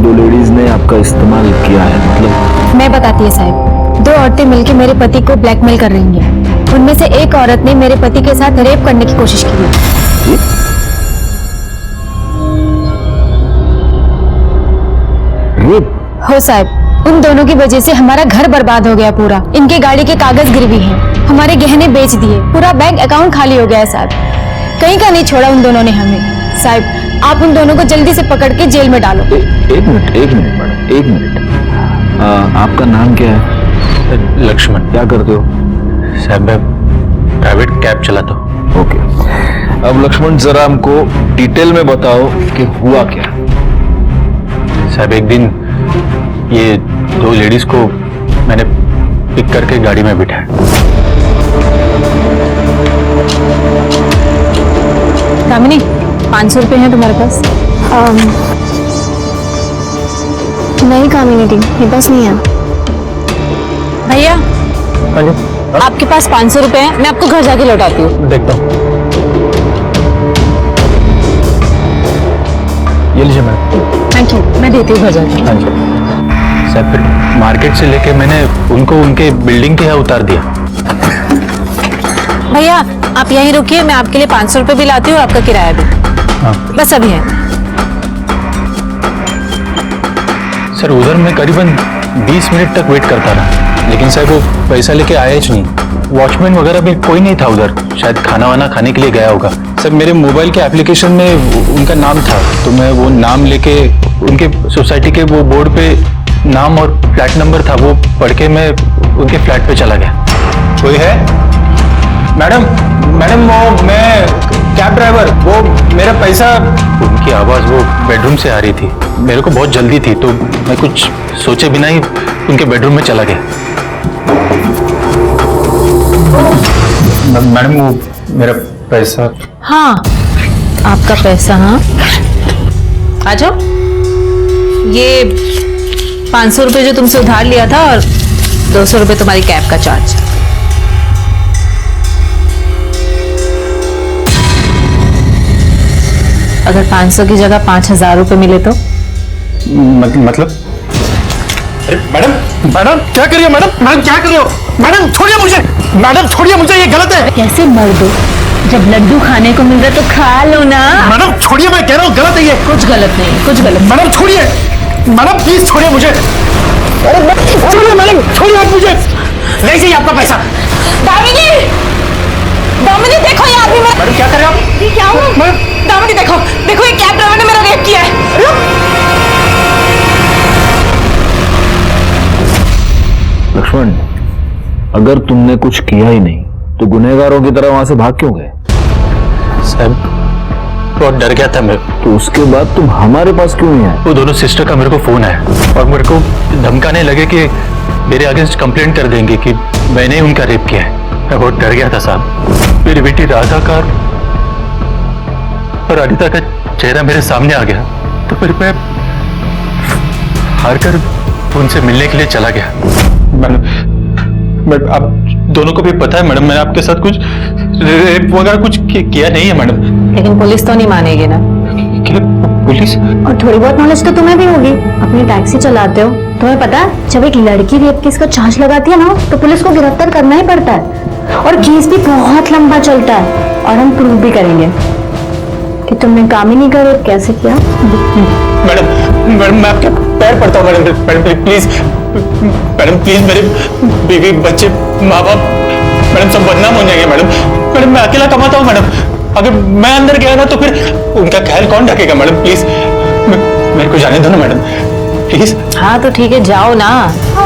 दो लेडीज ने आपका इस्तेमाल किया है मतलब? मैं बताती है साहब, दो औरतें मिलकर मेरे पति को ब्लैकमेल कर रही हैं। उनमें से एक औरत ने मेरे पति के साथ रेप करने की कोशिश की है। रेप? हो साहब, उन दोनों की वजह से हमारा घर बर्बाद हो गया पूरा। इनके गाड़ी के कागज गिरवी हैं, हमारे गहने बेच दिए, पूरा बैंक अकाउंट खाली हो गया है साहब। कहीं का नहीं छोड़ा उन दोनों ने हमें। साहब आप उन दोनों को जल्दी से पकड़ के जेल में डालो। एक मिनट मैडम, एक मिनट। आपका नाम क्या है? लक्ष्मण। क्या करते हो? साहब मैं प्राइवेट कैब चलाता हूँ। ओके, अब लक्ष्मण जरा हमको डिटेल में बताओ कि हुआ क्या। साहब एक दिन ये दो लेडीज को मैंने पिक करके गाड़ी में बिठाया। कामिनी, 500 रुपए हैं तुम्हारे पास? नहीं कामिनी दी, मेरे पास नहीं है। भैया आपके पास 500 रुपए हैं, मैं आपको घर जाके लौटाती हूँ। देखता हूँ। ये लीजिए मैडम। थैंक यू, मैं देती हूँ घर जाके। हाँ जी साहब, फिर मार्केट से लेके मैंने उनको उनके बिल्डिंग के यहाँ उतार दिया। भैया आप यहीं रुकिए, मैं आपके लिए 500 रुपए भी लाती हूँ और आपका किराया भी। हाँ बस अभी है। सर उधर मैं करीबन 20 मिनट तक वेट करता रहा, लेकिन साहब वो पैसा लेके आया ही नहीं। वॉचमैन वगैरह भी कोई नहीं था उधर, शायद खाना वाना खाने के लिए गया होगा। सर मेरे मोबाइल के एप्लीकेशन में उनका नाम था, तो मैं वो नाम लेके उनके सोसाइटी के वो बोर्ड पे नाम और फ्लैट नंबर था, वो पढ़ के मैं उनके फ्लैट पे चला गया। कोई है? मैडम वो मैं कैब ड्राइवर, वो मेरा पैसा। उनकी आवाज वो बेडरूम से आ रही थी, मेरे को बहुत जल्दी थी तो मैं कुछ सोचे बिना ही उनके बेडरूम में चला गया। मैडम वो मेरा पैसा। हाँ आपका पैसा। हाँ आ जाओ। ये 500 रुपए जो तुमसे उधार लिया था और 200 रुपए तुम्हारी कैब का चार्ज। अगर 500 की जगह 5000 रुपए मिले तो? मतलब? अरे मैडम क्या करिए मैडम क्या कर रहे हो? मैडम छोड़िए मुझे, मैडम छोड़िए मुझे, ये गलत है। कैसे मर दो, जब लड्डू खाने को मिल रहा तो खा लो ना। मैडम छोड़िए, मैं कह रहा हूँ गलत है ये। कुछ गलत नहीं, कुछ गलत। मैडम छोड़िए, मैडम प्लीज छोड़िए मुझे। अरे छोड़िए मैडम, छोड़िए आप मुझे। नहीं चाहिए आपका पैसा। दामिनी देखो ये आदमी। मैडम क्या कर रहे हो आप? ये क्या हुआ? दामिनी देखो ये कैब ड्राइवर ने मेरा रेप किया है। लक्ष्मण, अगर तुमने कुछ किया ही नहीं तो गुनहगारों की तरह वहां से भाग क्यों गए? साहब बहुत डर गया था मैं। तो उसके बाद तुम हमारे पास क्यों नहीं आए? वो दोनों सिस्टर का मेरे को फोन आया और मेरे को धमकाने लगे कि मेरे अगेंस्ट कंप्लेंट कर देंगे कि मैंने उनका रेप किया है। मैं बहुत डर गया था साहब। मेरी बेटी राधा का और अनिता का चेहरा मेरे सामने आ गया तो फिर मैं हार कर उनसे मिलने के लिए चला गया। मैडम आप दोनों को भी पता है मैडम, मैंने आपके साथ कुछ रेप वगैरह कुछ किया नहीं है मैडम। लेकिन पुलिस तो नहीं मानेगी ना। क्या पुलिस? और थोड़ी बहुत नॉलेज तो तुम्हें भी होगी, अपनी टैक्सी चलाते हो। तुम्हें पता है जब एक लड़की रेप केस का चार्ज लगाती है ना तो पुलिस को गिरफ्तार करना ही पड़ता है और केस भी बहुत लंबा चलता है। और हम प्रूव भी करेंगे कि तुमने कामिनी का रेप कैसे किया। मैडम मैं आपके पैर पड़ता हूँ मैडम प्लीज। मैडम प्लीज, मेरे बीवी बच्चे माँ बाप मैडम सब बदनाम हो जाएंगे मैडम। मैं अकेला कमाता हूँ मैडम, अगर मैं अंदर गया ना तो फिर उनका ख्याल कौन रखेगा मैडम? प्लीज मेरे को जाने दो ना मैडम प्लीज। हाँ तो ठीक है जाओ ना,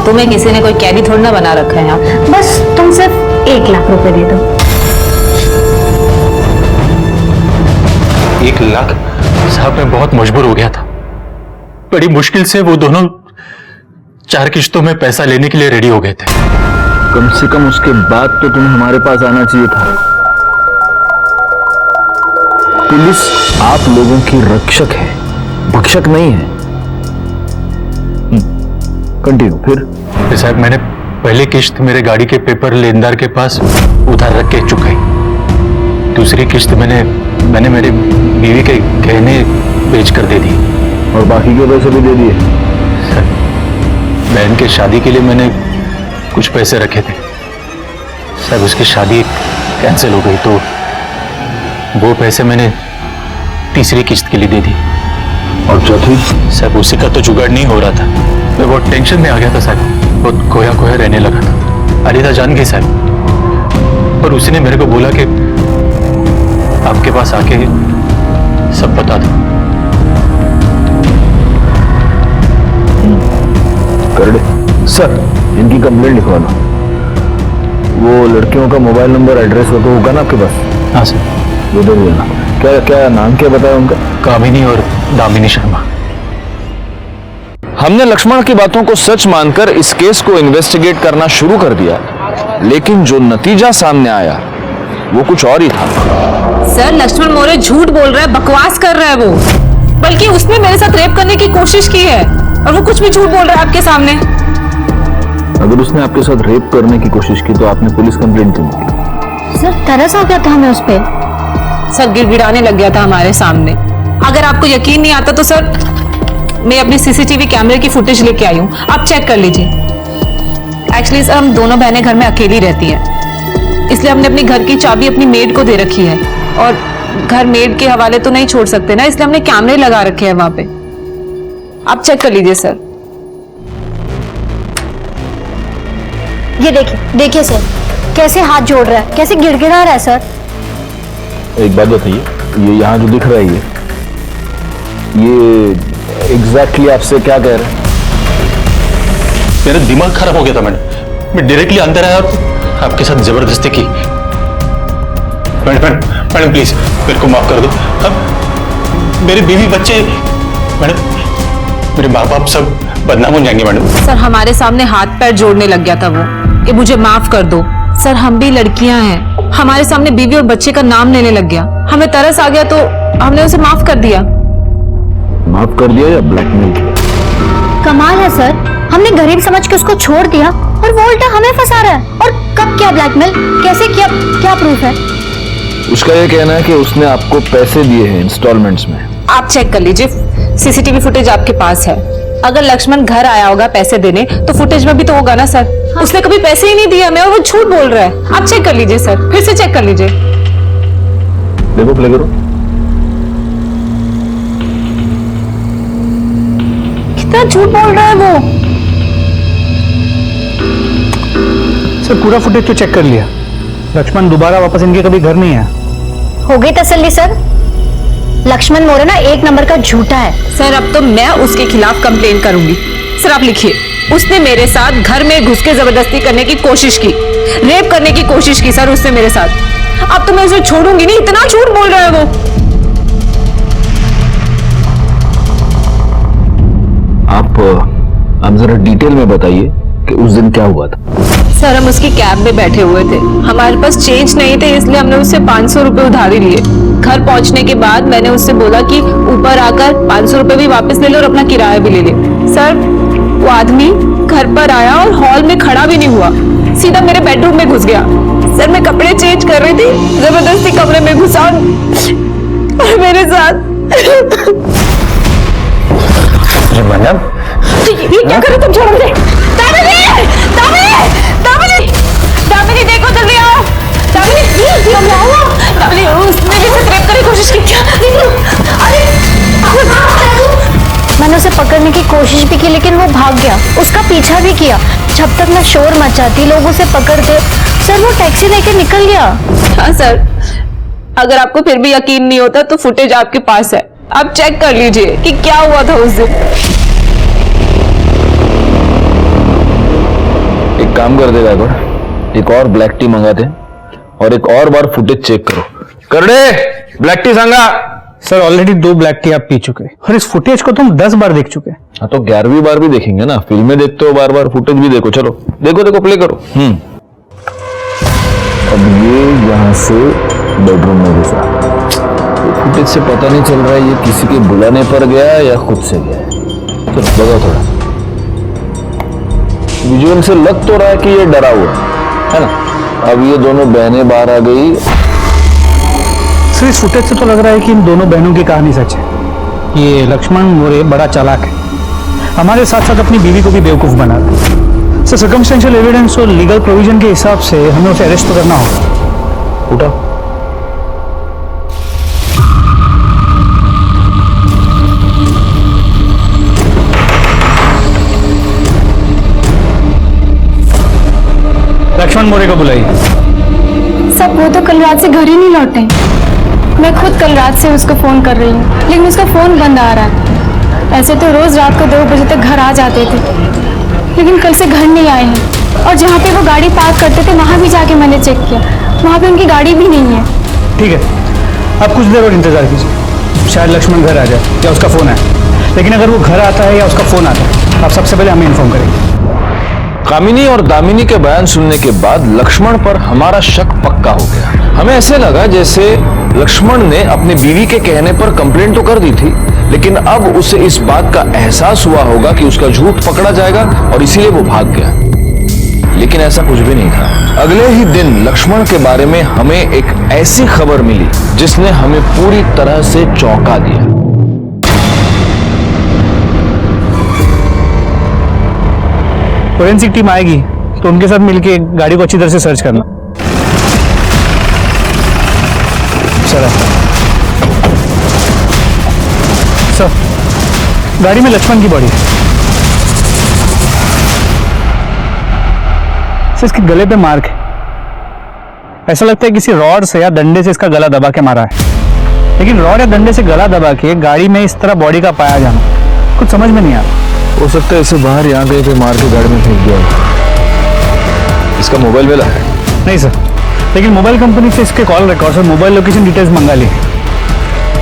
तुम्हें किसी ने कोई कैदी थोड़ी ना बना रखा है यहाँ। बस तुम सिर्फ 1 लाख रुपए दे दो। 1 लाख? साहब मैं बहुत मजबूर हो गया था, बड़ी मुश्किल से वो दोनों 4 किश्तों में पैसा लेने के लिए रेडी हो गए थे। कम से कम उसके बाद तो तुम्हें हमारे पास आना चाहिए था। पुलिस आप लोगों की रक्षक है, भक्षक नहीं है। कंटिन्यू। फिर साहब मैंने पहली किश्त मेरे गाड़ी के पेपर लेनदार के पास उधार रख के चुकाई। दूसरी किश्त मैंने मेरी बीवी के गहने बेच कर दे दी। और बाकी के पैसे भी दे दिए? सर बहन के शादी के लिए मैंने कुछ पैसे रखे थे सर, उसकी शादी कैंसिल हो गई तो वो पैसे मैंने तीसरी किश्त के लिए दे दी। और चौथी? सर उसी का तो जुगाड़ नहीं हो रहा था। मैं बहुत टेंशन में आ गया था सर, बहुत खोया खोया रहने लगा था। अलीदा जान गई सर, पर उसने मेरे को बोला कि आपके पास आके सब बता दो। कर दे सर, इनकी कंप्लेंट लिखवा लो। वो लड़कियों का मोबाइल नंबर एड्रेस होगा ना आपके पास? हाँ सर। वो दे देना। क्या क्या नाम क्या बताया उनका? कामिनी और दामिनी शर्मा। हमने लक्ष्मण की बातों को सच मानकर इस केस को इन्वेस्टिगेट करना शुरू कर दिया, लेकिन जो नतीजा सामने आया वो कुछ और ही था। सर लक्ष्मण मौर्य झूठ बोल रहा है, बकवास कर रहा है वो। बल्कि उसने मेरे साथ रेप करने की कोशिश की है और वो कुछ भी झूठ बोल रहा है आपके सामने। अगर उसने आपके साथ रेप करने की कोशिश की तो आपने पुलिस कंप्लेंट क्यों की? सर तरस आ गया था हमें उस पे। सर गिड़गिड़ाने लग गया था हमारे सामने। अगर आपको यकीन नहीं आता तो सर मैं अपनी सीसीटीवी कैमरे की फुटेज लेके आई हूँ, आप चेक कर लीजिए। एक्चुअली सर हम दोनों बहनें घर में अकेली रहती हैं, इसलिए हमने अपनी घर की चाबी अपनी मेड को दे रखी है और घर मेड के हवाले तो नहीं छोड़ सकते ना, इसलिए हमने कैमरे लगा रखे हैं वहां पे। आप चेक कर लीजिए सर। ये देखिए सर कैसे हाथ जोड़ रहा है, कैसे गिड़गिड़ा रहा है सर। एक बात बताइए, ये यहाँ जो दिख रहा है ये एग्जैक्टली आपसे क्या कह रहे हैं? मेरा दिमाग खराब हो गया था मैडम। मैं डायरेक्टली अंदर आया और आपके साथ जबरदस्ती की। मैडम प्लीज मेरे को माफ कर दो। अब मेरे बीवी बच्चे मैडम, मेरे माँ बाप सब बदनाम हो जाएंगे मैडम। सर हमारे सामने हाथ पैर जोड़ने लग गया था वो कि मुझे माफ कर दो। सर हम भी लड़कियां हैं, हमारे सामने बीवी और बच्चे का नाम लेने लग गया। हमें तरस आ गया तो हमने उसे माफ कर दिया। माफ कर दिया या ब्लैकमेल किया? कमाल है सर, हमने गरीब समझ के उसको छोड़ दिया और वो उल्टा हमें फंसा रहा है। और कब किया ब्लैकमेल, कैसे किया, क्या प्रूफ है? उसका ये कहना है कि उसने आपको पैसे दिए हैं इंस्टॉलमेंट्स में। आप चेक कर लीजिए, सीसीटीवी फुटेज आपके पास है। अगर लक्ष्मण घर आया होगा पैसे देने तो फुटेज में भी तो होगा ना सर। हाँ। उसने कभी पैसे ही नहीं दिया हमें और वो झूठ बोल रहा है। आप चेक कर लीजिए सर, फिर से चेक कर लीजिए। देखो प्ले करो। कितना झूठ बोल रहा है वो। सर पूरा फुटेज तो चेक कर लिया, लक्ष्मण दोबारा वापस इनके कभी घर नहीं आया। हो गई तसल्ली सर, लक्ष्मण मौर्य ना एक नंबर का झूठा है। सर अब तो मैं उसके खिलाफ कंप्लेन करूंगी। सर आप लिखिए, उसने मेरे साथ घर में घुस के जबरदस्ती करने की कोशिश की, रेप करने की कोशिश की सर उसने मेरे साथ। अब तो मैं उसे छोड़ूंगी नहीं, इतना झूठ बोल रहा है वो। आप जरा डिटेल में बताइए कि उस दिन क्या हुआ था। सर हम उसकी कैब में बैठे हुए थे, हमारे पास चेंज नहीं थे, इसलिए हमने उससे 500 रुपए उधारी लिए। घर पहुंचने के बाद मैंने उससे बोला कि ऊपर आकर 500 रुपए भी वापस ले लो और अपना किराया भी ले ले। सर वो आदमी घर पर आया और हॉल में खड़ा भी नहीं हुआ, सीधा मेरे बेडरूम में घुस गया। सर मैं कपड़े चेंज कर रही थी, जबरदस्ती कमरे में घुसा और मेरे साथ। मैडम ये क्या करे तुम, छोड़ दे। दामिनी देखो जल्दी आओ। दामिनी उसने भी रेप करने की कोशिश की क्या? मैंने उसे पकड़ने की कोशिश भी की लेकिन वो भाग गया, उसका पीछा भी किया। जब तक मैं शोर मचाती लोग उसे पकड़ते, सर वो टैक्सी लेके निकल गया। हाँ सर, अगर आपको फिर भी यकीन नहीं होता तो फुटेज आपके पास है, आप चेक कर लीजिए कि क्या हुआ था उस दिन। एक काम कर देगा, एक और ब्लैक टी मंगाते और एक और बार फुटेज चेक करो। कर दे, ब्लैक टी सांगा सर ऑलरेडी 2 ब्लैक टी आप पी चुके और इस फुटेज को तुम 10 बार देख चुके। हाँ तो 11वीं बार भी देखेंगे ना, फिल्में देखते हो बार बार, फुटेज भी देखो। चलो देखो प्ले करो। अब ये यहाँ से बेडरूम में घुसा, फुटेज से पता नहीं चल रहा है ये किसी के बुलाने पर गया या खुद से गया। चलो बताओ थोड़ा, विजुअल से लग तो रहा है कि ये डरा हुआ है ना। अब ये दोनों बहनें बाहर आ गई। सर इस फुटेज से तो लग रहा है कि इन दोनों बहनों की कहानी सच है। ये लक्ष्मण मोरे बड़ा चालाक है, हमारे साथ साथ अपनी बीवी को भी बेवकूफ बना रहा। सर सर्कमस्टेंशियल एविडेंस और लीगल प्रोविजन के हिसाब से हमें उसे अरेस्ट तो करना होगा। उठा लक्ष्मण मोरे को बुलाइए। सब वो तो कल रात से घर ही नहीं लौटे। मैं खुद कल रात से उसको फोन कर रही हूँ, लेकिन उसका फोन बंद आ रहा है। ऐसे तो रोज रात को 2 बजे तक घर आ जाते थे, लेकिन कल से घर नहीं आए हैं। और जहाँ पे वो गाड़ी पार्क करते थे वहाँ भी जाके मैंने चेक किया, वहाँ पे उनकी गाड़ी भी नहीं है। ठीक है, आप कुछ देर और इंतजार कीजिए, शायद लक्ष्मण घर आ जाए या उसका फोन आए। लेकिन अगर वो घर आता है या उसका फोन आता है, आप सबसे पहले हमें इन्फॉर्म करेंगे। कामिनी और दामिनी के बयान सुनने के बाद लक्ष्मण पर हमारा शक पक्का हो गया। हमें ऐसे लगा जैसे लक्ष्मण ने अपनी बीवी के कहने पर कंप्लेंट तो कर दी थी, लेकिन अब उसे इस बात का एहसास हुआ होगा कि उसका झूठ पकड़ा जाएगा और इसीलिए वो भाग गया। लेकिन ऐसा कुछ भी नहीं था। अगले ही दिन लक्ष्मण के बारे में हमें एक ऐसी खबर मिली जिसने हमें पूरी तरह से चौंका दिया। फोरेंसिक टीम आएगी तो उनके साथ मिलके गाड़ी को अच्छी तरह से सर्च करना। सर गाड़ी में लक्ष्मण की बॉडी है। सर इसके गले पे मार्क है, ऐसा लगता है किसी रॉड से या डंडे से इसका गला दबा के मारा है। लेकिन रॉड या डंडे से गला दबा के गाड़ी में इस तरह बॉडी का पाया जाना कुछ समझ में नहीं आ रहा। हो सकता है इसे बाहर यहाँ कहीं पे मार के गाड़ी में फेंक दिया। इसका मोबाइल मिला है? नहीं सर, लेकिन मोबाइल कंपनी से इसके कॉल रिकॉर्ड्स और मोबाइल लोकेशन डिटेल्स मंगा ली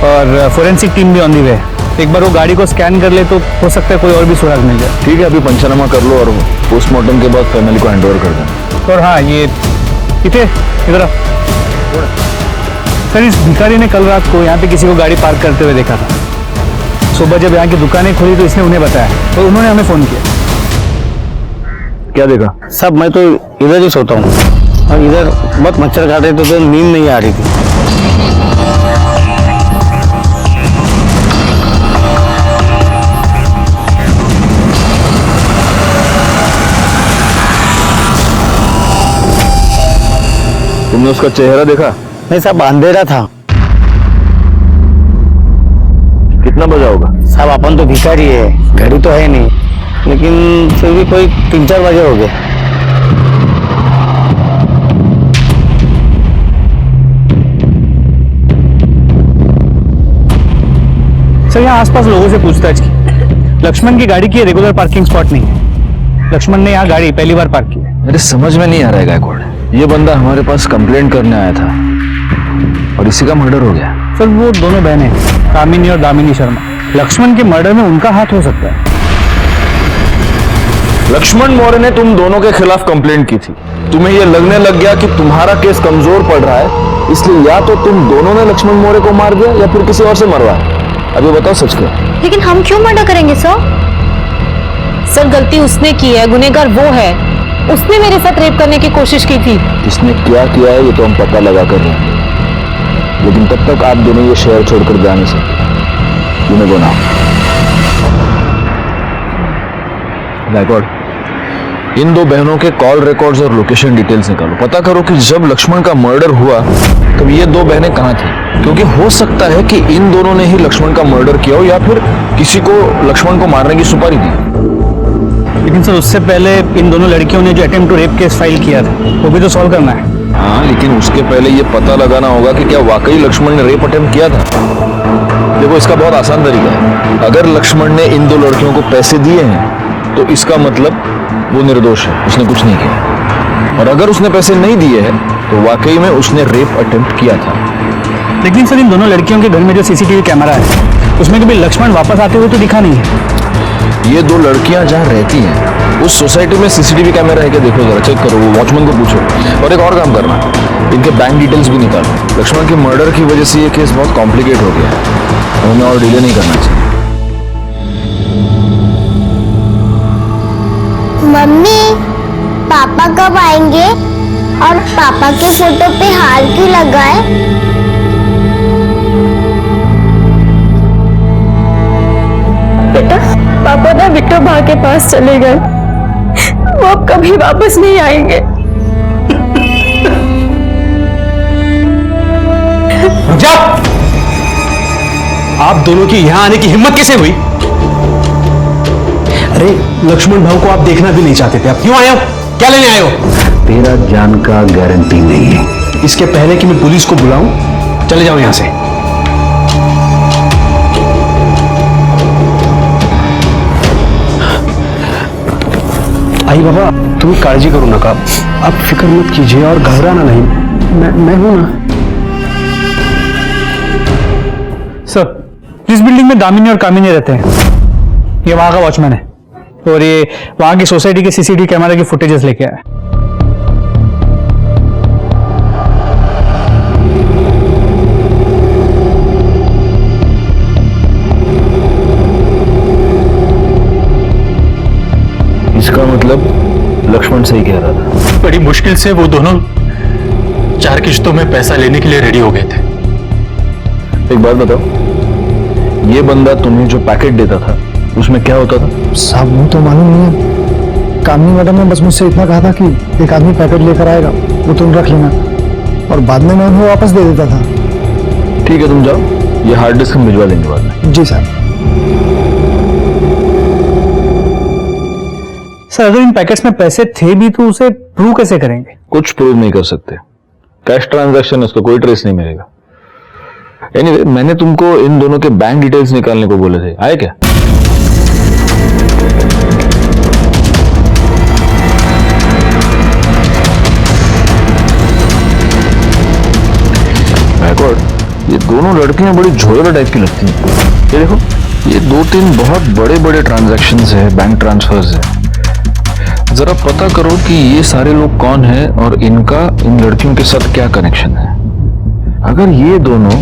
और फोरेंसिक टीम भी ऑन दी वे। एक बार वो गाड़ी को स्कैन कर ले तो हो सकता है कोई और भी सुराग मिल जाए। ठीक है, अभी पंचनामा कर लो और पोस्टमार्टम के बाद फैमिली को हैंड ओवर कर देना। और हाँ, ये इधर सर, इस भिखारी ने कल रात को यहाँ पे किसी को गाड़ी पार्क करते हुए देखा था। सुबह जब यहाँ की दुकानें खुली तो इसने उन्हें बताया और उन्होंने हमें फोन किया। क्या देखा? सब मैं तो इधर ही सोता हूँ और इधर बहुत मच्छर काट रहे थे तो नींद नहीं आ रही थी। तुमने उसका चेहरा देखा? नहीं साहब, अंधेरा था। कितना बजा होगा? साहब अपन तो भिखारी है, घड़ी तो है नहीं, लेकिन फिर भी कोई 3-4 बजे हो गए। सर यहाँ आसपास लोगों से पूछताछ की, लक्ष्मण की गाड़ी की रेगुलर पार्किंग स्पॉट नहीं है। लक्ष्मण ने यहाँ गाड़ी पहली बार पार्क की है। मेरे समझ में नहीं आ रहा है गायकवाड़, ये बंदा हमारे पास कंप्लेंट करने आया था और इसी का मर्डर हो गया। सर वो दोनों बहनें कामिनी और दामिनी शर्मा, लक्ष्मण के मर्डर में उनका हाथ हो सकता है। लक्ष्मण मौर्य ने तुम दोनों के खिलाफ कंप्लेंट की थी। तुम्हें यह लगने लग गया कि तुम्हारा केस कमजोर पड़ रहा है, इसलिए या तो तुम दोनों ने लक्ष्मण मौर्य को मार दिया या फिर किसी और से मरवाया। अभी बताओ सच क्या? लेकिन हम क्यों मर्डर करेंगे सर? सर गलती उसने की है, गुनहगार वो है। उसने मेरे साथ रेप करने की कोशिश की थी। इसने क्या किया है ये तो हम पता लगा कर रहे हैं, लेकिन तब तक आप दोनों ये शहर छोड़कर जा नहीं सकते। तुम्हें को नाम गायकवाड़, इन दो बहनों के कॉल रिकॉर्ड्स और लोकेशन डिटेल्स निकालो। पता करो कि जब लक्ष्मण का मर्डर हुआ तब ये दो बहनें कहाँ थी, क्योंकि हो सकता है कि इन दोनों ने ही लक्ष्मण का मर्डर किया हो या फिर किसी को लक्ष्मण को मारने की सुपारी दी। लेकिन सर उससे पहले इन दोनों लड़कियों ने जो attempt to rape case file किया था वो भी तो सॉल्व करना है। हाँ, लेकिन उसके पहले ये पता लगाना होगा कि क्या वाकई लक्ष्मण ने रेप अटेम्प्ट किया था। देखो, इसका बहुत आसान तरीका है। अगर लक्ष्मण ने इन दो लड़कियों को पैसे दिए हैं तो इसका मतलब वो निर्दोष है, उसने कुछ नहीं किया। और अगर उसने पैसे नहीं दिए हैं तो वाकई में उसने रेप अटेम्प्ट किया था। लेकिन सर इन दोनों लड़कियों के घर में जो सीसीटीवी कैमरा है उसमें कभी लक्ष्मण वापस आते हुए तो दिखा नहीं है। ये दो लड़कियां जहाँ रहती हैं उस सोसाइटी में सीसीटीवी कैमरा है क्या, देखो जरा, चेक करो, वो वॉचमैन को पूछो। और एक और काम करना, इनके बैंक डिटेल्स भी निकालो। लक्ष्मण के मर्डर की वजह से ये केस बहुत कॉम्प्लिकेट हो गया है, हमें और डिले नहीं करना चाहिए। मम्मी, पापा कब आएंगे? और पापा के फोटो पे हार क्यों लगा है? बेटा, पापा ना विक्टर भा के पास चले गए, वो अब कभी वापस नहीं आएंगे। जा! आप दोनों की यहां आने की हिम्मत कैसे हुई? अरे लक्ष्मण भाऊ को आप देखना भी नहीं चाहते थे, आप क्यों आए हो? क्या लेने आए हो? तेरा जान का गारंटी नहीं है। इसके पहले कि मैं पुलिस को बुलाऊं, चले जाओ यहां से। आई बाबा, तुम काळजी करू नका, आप फिक्र मत कीजिए और घबराना नहीं, मैं हूं ना। सर, इस बिल्डिंग में दामिनी और कामिनी रहते हैं। ये वहां का वॉचमैन है और ये वहां की सोसाइटी के सीसीटीवी कैमरा की फुटेजेस लेके आया। इसका मतलब लक्ष्मण सही कह रहा था। बड़ी मुश्किल से वो दोनों 4 किश्तों में पैसा लेने के लिए रेडी हो गए थे। एक बात बताओ, ये बंदा तुम्हें जो पैकेट देता था उसमें क्या होता था? साहब वो तो मालूम नहीं है, कामनी मैडम ने बस मुझसे इतना कहा था कि एक आदमी पैकेट लेकर आएगा, वो तुम रख लेना, और बाद में मैं उन्हें वापस दे देता था। ठीक है, तुम जाओ, ये हार्ड डिस्क हम भिजवा देंगे बाद में। जी सर। सर, अगर इन पैकेट्स में पैसे थे भी तो उसे प्रूव कैसे करेंगे? कुछ प्रूव नहीं कर सकते, कैश ट्रांजैक्शन है, उसका कोई ट्रेस नहीं मिलेगा। एनीवे, मैंने तुमको इन दोनों के बैंक डिटेल्स निकालने को बोले थे, आए क्या? ये दोनों लड़कियां बड़ी झोला टाइप की लगती हैं। ये देखो, ये 2-3 बहुत बड़े बड़े ट्रांजैक्शंस है, बैंक ट्रांसफर्स है। जरा पता करो कि ये सारे लोग कौन है और इनका इन लड़कियों के साथ क्या कनेक्शन है। अगर ये दोनों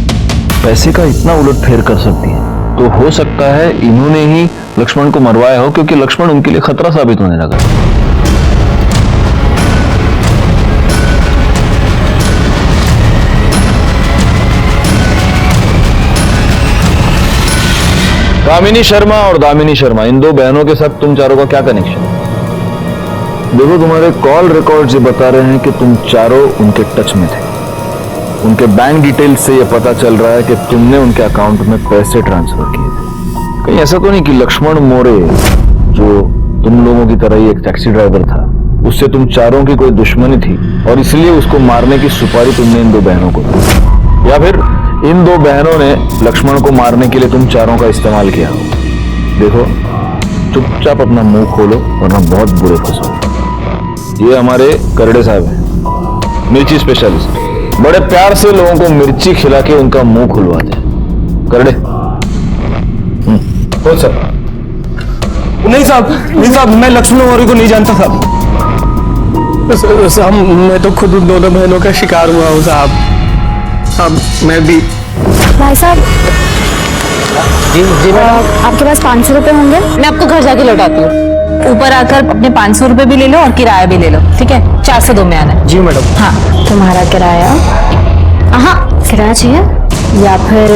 पैसे का इतना उलटफेर कर सकती है तो हो सकता है इन्होंने ही लक्ष्मण को मरवाया हो, क्योंकि लक्ष्मण उनके लिए खतरा साबित होने लगा। कामिनी शर्मा और दामिनी शर्मा, इन 2 बहनों के साथ तुम चारों का क्या कनेक्शन है? देखो, तुम्हारे कॉल रिकॉर्ड्स ये बता रहे हैं कि तुम चारों उनके टच में थे। उनके बैंक डिटेल्स से ये पता चल रहा है कि तुमने उनके अकाउंट में पैसे ट्रांसफर किए थे। कहीं ऐसा तो नहीं कि लक्ष्मण मोरे, जो तुम लोगों की तरह ही एक टैक्सी ड्राइवर था, उससे तुम चारों की कोई दुश्मनी थी और इसलिए उसको मारने की सुपारी तुमने इन 2 बहनों को दी, या फिर इन 2 बहनों ने लक्ष्मण को मारने के लिए तुम चारों का इस्तेमाल किया हो? देखो, चुपचाप अपना मुंह खोलो वरना बहुत बुरे फंसोगे। ये हमारे करड़े साहब हैं, मिर्ची स्पेशलिस्ट, बड़े प्यार से लोगों को मिर्ची खिला के उनका मुंह खुलवाते हैं। करड़े। हो सर। नहीं साहब, मैं लक्ष्मण मौर्य को नहीं जानता साहब। मैं तो खुद उन दोनों बहनों का शिकार हुआ हूँ साहब। अब मैं भी। भाई साहब, जी आपके पास 500 रुपए होंगे? मैं आपको घर जाके लौटाती हूँ। ऊपर आकर अपने 500 रुपए भी ले लो और किराया भी ले लो, ठीक है? 4 से 2 में आना है। जी मैडम। हाँ, तुम्हारा किराया। हाँ, किराया चाहिए या फिर?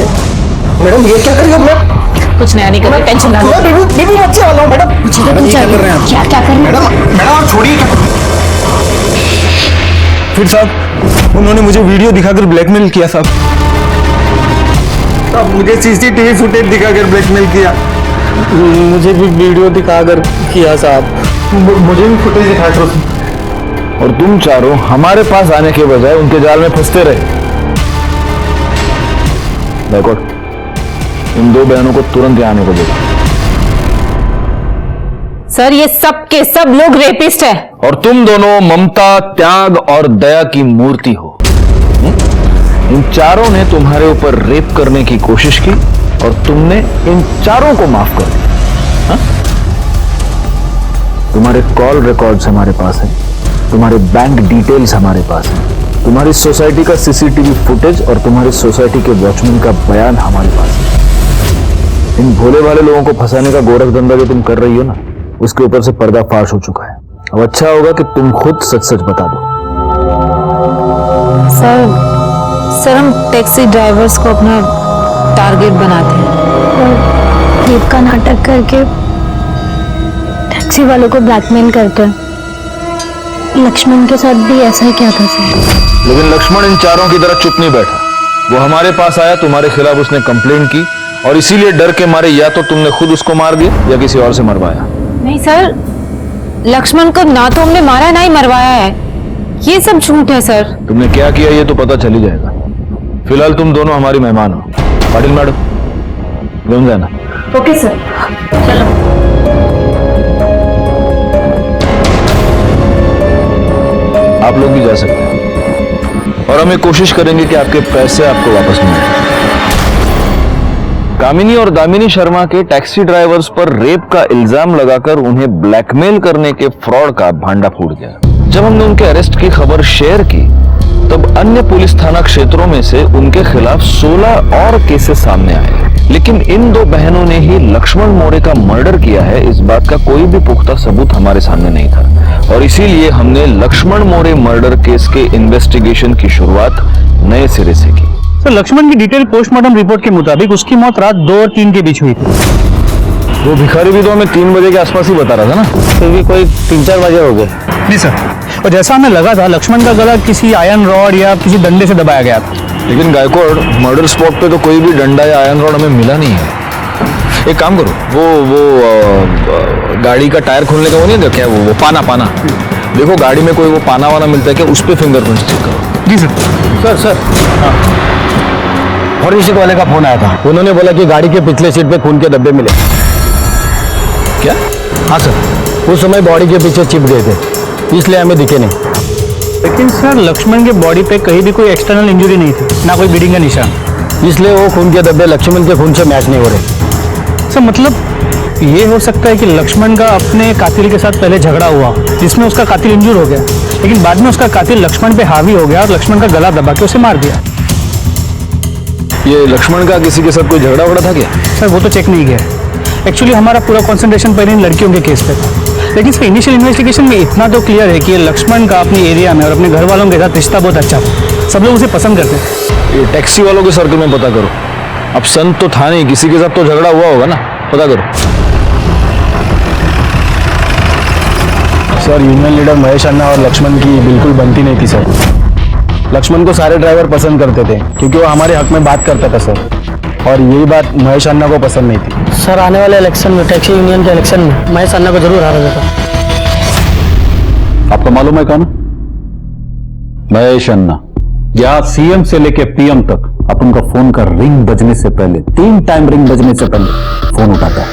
मैडम ये क्या करिए? मैं कुछ नया नहीं कर रही, टेंशन ना लो। बीबी बच्चे वाला हूं मैडम। क्या कर रहे हैं? क्या कर रहे हैं? मैडम आप छोड़िए। फिर साहब, उन्होंने मुझे वीडियो दिखाकर ब्लैकमेल किया साहब। अब मुझे सीसीटीवी फुटेज दिखाकर ब्लैकमेल किया। मुझे भी वीडियो दिखाकर किया साहब। मुझे भी फुटेज दिखाया था। और तुम चारों हमारे पास आने के बजाय उनके जाल में फंसते रहे। बैकवर्ड, इन 2 बहनों को तुरंत यहाँ आने को देखो। सर, ये सब के सब लोग रेपिस्ट हैं। और तुम दोनों ममता, त्याग और दया की मूर्ति हो। इन चारों ने तुम्हारे ऊपर रेप करने की कोशिश की और तुमने इन चारों को माफ कर दिया। हाँ? तुम्हारे कॉल रिकॉर्ड्स हमारे पास है, तुम्हारे बैंक डिटेल्स हमारे पास है, तुम्हारी सोसाइटी का सीसीटीवी फुटेज और तुम्हारी सोसाइटी के वॉचमैन का बयान हमारे पास है। इन भोले भाले लोगों को फंसाने का गोरख धंधा जो तुम कर रही हो ना, उसके ऊपर से पर्दाफाश हो चुका है। अब अच्छा होगा कि तुम खुद सच सच बता दो। सर हम टैक्सी ड्राइवर्स को अपना टारगेट बनाते हैं और रेप का नाटक करके टैक्सी वालों को ब्लैकमेल करते हैं। लक्ष्मण के साथ भी ऐसा ही क्या था सर? लेकिन लक्ष्मण इन चारों की तरह चुप नहीं बैठा। वो हमारे पास आया, तुम्हारे खिलाफ उसने कंप्लेंट की और इसीलिए डर के मारे या तो तुमने खुद उसको मार दिया या किसी और से मरवाया। नहीं सर, लक्ष्मण को ना तो हमने मारा ना ही मरवाया है, ये सब झूठ है सर। तुमने क्या किया ये तो पता चल ही जाएगा। फिलहाल तुम दोनों हमारी मेहमान हो। पाटिल मैडम घूम जाना। ओके सर, चलो। आप लोग भी जा सकते हैं और हम ये कोशिश करेंगे कि आपके पैसे आपको वापस मिलें। कामिनी और दामिनी शर्मा के टैक्सी ड्राइवर्स पर रेप का इल्जाम लगाकर उन्हें ब्लैकमेल करने के फ्रॉड का भांडा फूट गया। जब हमने उनके अरेस्ट की खबर शेयर की तब अन्य पुलिस थाना क्षेत्रों में से उनके खिलाफ 16 और केसेस सामने आए, लेकिन इन दो बहनों ने ही लक्ष्मण मोरे का मर्डर किया है, इस बात का कोई भी पुख्ता सबूत हमारे सामने नहीं था और इसीलिए हमने लक्ष्मण मोरे मर्डर केस के इन्वेस्टिगेशन की शुरुआत नए सिरे से की। सर, लक्ष्मण की डिटेल पोस्टमार्टम रिपोर्ट के मुताबिक उसकी मौत रात 2 और 3 के बीच हुई थी। वो भिखारी भी तो हमें 3 बजे के आसपास ही बता रहा था ना, फिर भी कोई 3-4 बजे हो गए। नहीं सर, और जैसा हमें लगा था लक्ष्मण का गला किसी आयरन रॉड या किसी डंडे से दबाया गया था। लेकिन गायकवाड़, मर्डर स्पॉट पे तो कोई भी डंडा या आयरन रॉड हमें मिला नहीं है। एक काम करो, वो गाड़ी का टायर खोलने का वो नहीं क्या, वो पाना देखो गाड़ी में कोई वो पाना वाना मिलता है क्या, उस पर फिंगरप्रिंट्स चेक करो। जी सर। सर फॉरेंसिक वाले का फोन आया था, उन्होंने बोला कि गाड़ी के पिछले सीट पे खून के धब्बे मिले। क्या? हाँ सर, उस समय बॉडी के पीछे चिप गए थे, इसलिए हमें दिखे नहीं। लेकिन सर लक्ष्मण के बॉडी पे कहीं भी कोई एक्सटर्नल इंजरी नहीं थी, ना कोई ब्लीडिंग का निशान, इसलिए वो खून के धब्बे लक्ष्मण के खून से मैच नहीं हो रहे। सर मतलब ये हो सकता है कि लक्ष्मण का अपने कातिल के साथ पहले झगड़ा हुआ जिसमें उसका कातिल इंजूर हो गया, लेकिन बाद में उसका कातिल लक्ष्मण पे हावी हो गया और लक्ष्मण का गला दबा के उसे मार दिया। ये लक्ष्मण का किसी के साथ कोई झगड़ा वगड़ा था क्या? सर वो तो चेक नहीं गया। एक्चुअली हमारा पूरा कंसंट्रेशन पहले इन लड़कियों के केस पे था, लेकिन इसके इनिशियल इन्वेस्टिगेशन में इतना तो क्लियर है कि ये लक्ष्मण का अपनी एरिया में और अपने घर वालों के साथ रिश्ता बहुत अच्छा था, सब लोग उसे पसंद करते थे। ये टैक्सी वालों के सर्कल में पता करो। अब संत तो था नहीं, किसी के साथ तो झगड़ा हुआ होगा ना, पता करो। सर यूनियन लीडर महेश अन्ना और लक्ष्मण की बिल्कुल बनती नहीं थी सर। लक्ष्मण को सारे ड्राइवर पसंद करते थे क्योंकि वो हमारे हक में बात करता था सर, और यही बात महेश अन्ना को पसंद नहीं थी। सर आने वाले इलेक्शन में, टैक्सी यूनियन के इलेक्शन में महेश अन्ना को जरूर हारा जाता। आपको मालूम है कौन? महेश अन्ना। यहाँ सीएम से लेके पीएम तक आप उनका फोन का रिंग बजने से पहले 3 टाइम रिंग बजने से पहले फोन उठाता है।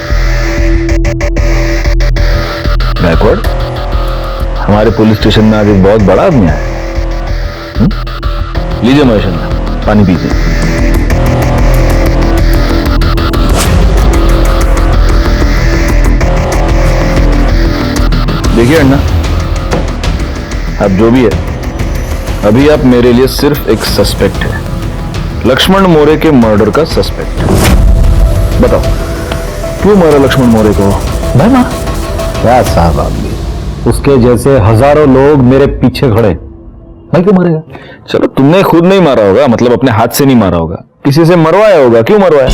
गायकवाड़, हमारे पुलिस स्टेशन में आज एक बहुत बड़ा आदमी आया। लीजिए महेश अन्ना, पानी पीजिए। देखिए अन्ना, अब जो भी है, अभी आप मेरे लिए सिर्फ एक सस्पेक्ट है, लक्ष्मण मोरे के मर्डर का सस्पेक्ट। बताओ क्यों मारा लक्ष्मण मोरे को? भाई मां क्या साहब आदमी, उसके जैसे हजारों लोग मेरे पीछे खड़े, भाई क्यों मारेगा? चलो तुमने खुद नहीं मारा होगा, मतलब अपने हाथ से नहीं मारा होगा, किसी से मरवाया होगा। क्यों मरवाया?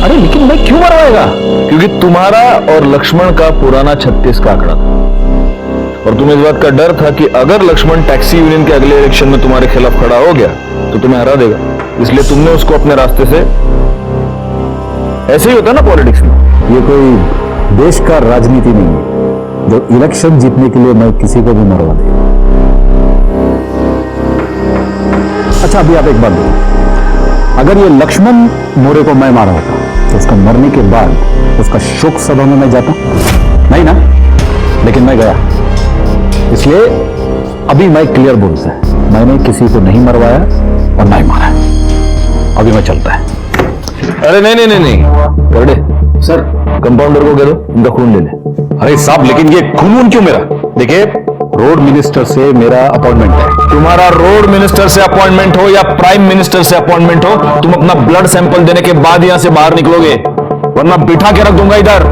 अरे लेकिन मैं क्यों मरवाएगा? क्योंकि तुम्हारा और लक्ष्मण का पुराना 36 का आंकड़ा था और तुम्हें इस बात का डर था कि अगर लक्ष्मण टैक्सी यूनियन के अगले इलेक्शन में तुम्हारे खिलाफ खड़ा हो गया तो तुम्हें हरा देगा, इसलिए तुमने उसको अपने रास्ते से। ऐसे ही होता है ना पॉलिटिक्स में। ये कोई देश का राजनीति नहीं है जो इलेक्शन जीतने के लिए मैं किसी को भी मरवा दे। अच्छा अभी आप एक बात बोलो, अगर ये लक्ष्मण मोरे को मैं मारा होता तो उसका मरने के बाद उसका शोक सभा में मैं जाता नहीं ना, लेकिन मैं गया। इसलिए अभी मैं क्लियर बोलता है, मैंने किसी को नहीं मरवाया और ना ही मारा है। अभी मैं चलता है। अरे नहीं नहीं नहीं नहीं करडे सर, कंपाउंडर को कह दो उनका खून ले ले। अरे साहब लेकिन ये खून क्यों मेरा? देखिए रोड मिनिस्टर से मेरा अपॉइंटमेंट है। तुम्हारा रोड मिनिस्टर से अपॉइंटमेंट हो या प्राइम मिनिस्टर से अपॉइंटमेंट हो, तुम अपना ब्लड सैंपल देने के बाद यहां से बाहर निकलोगे, वरना बिठा के रख दूंगा इधर।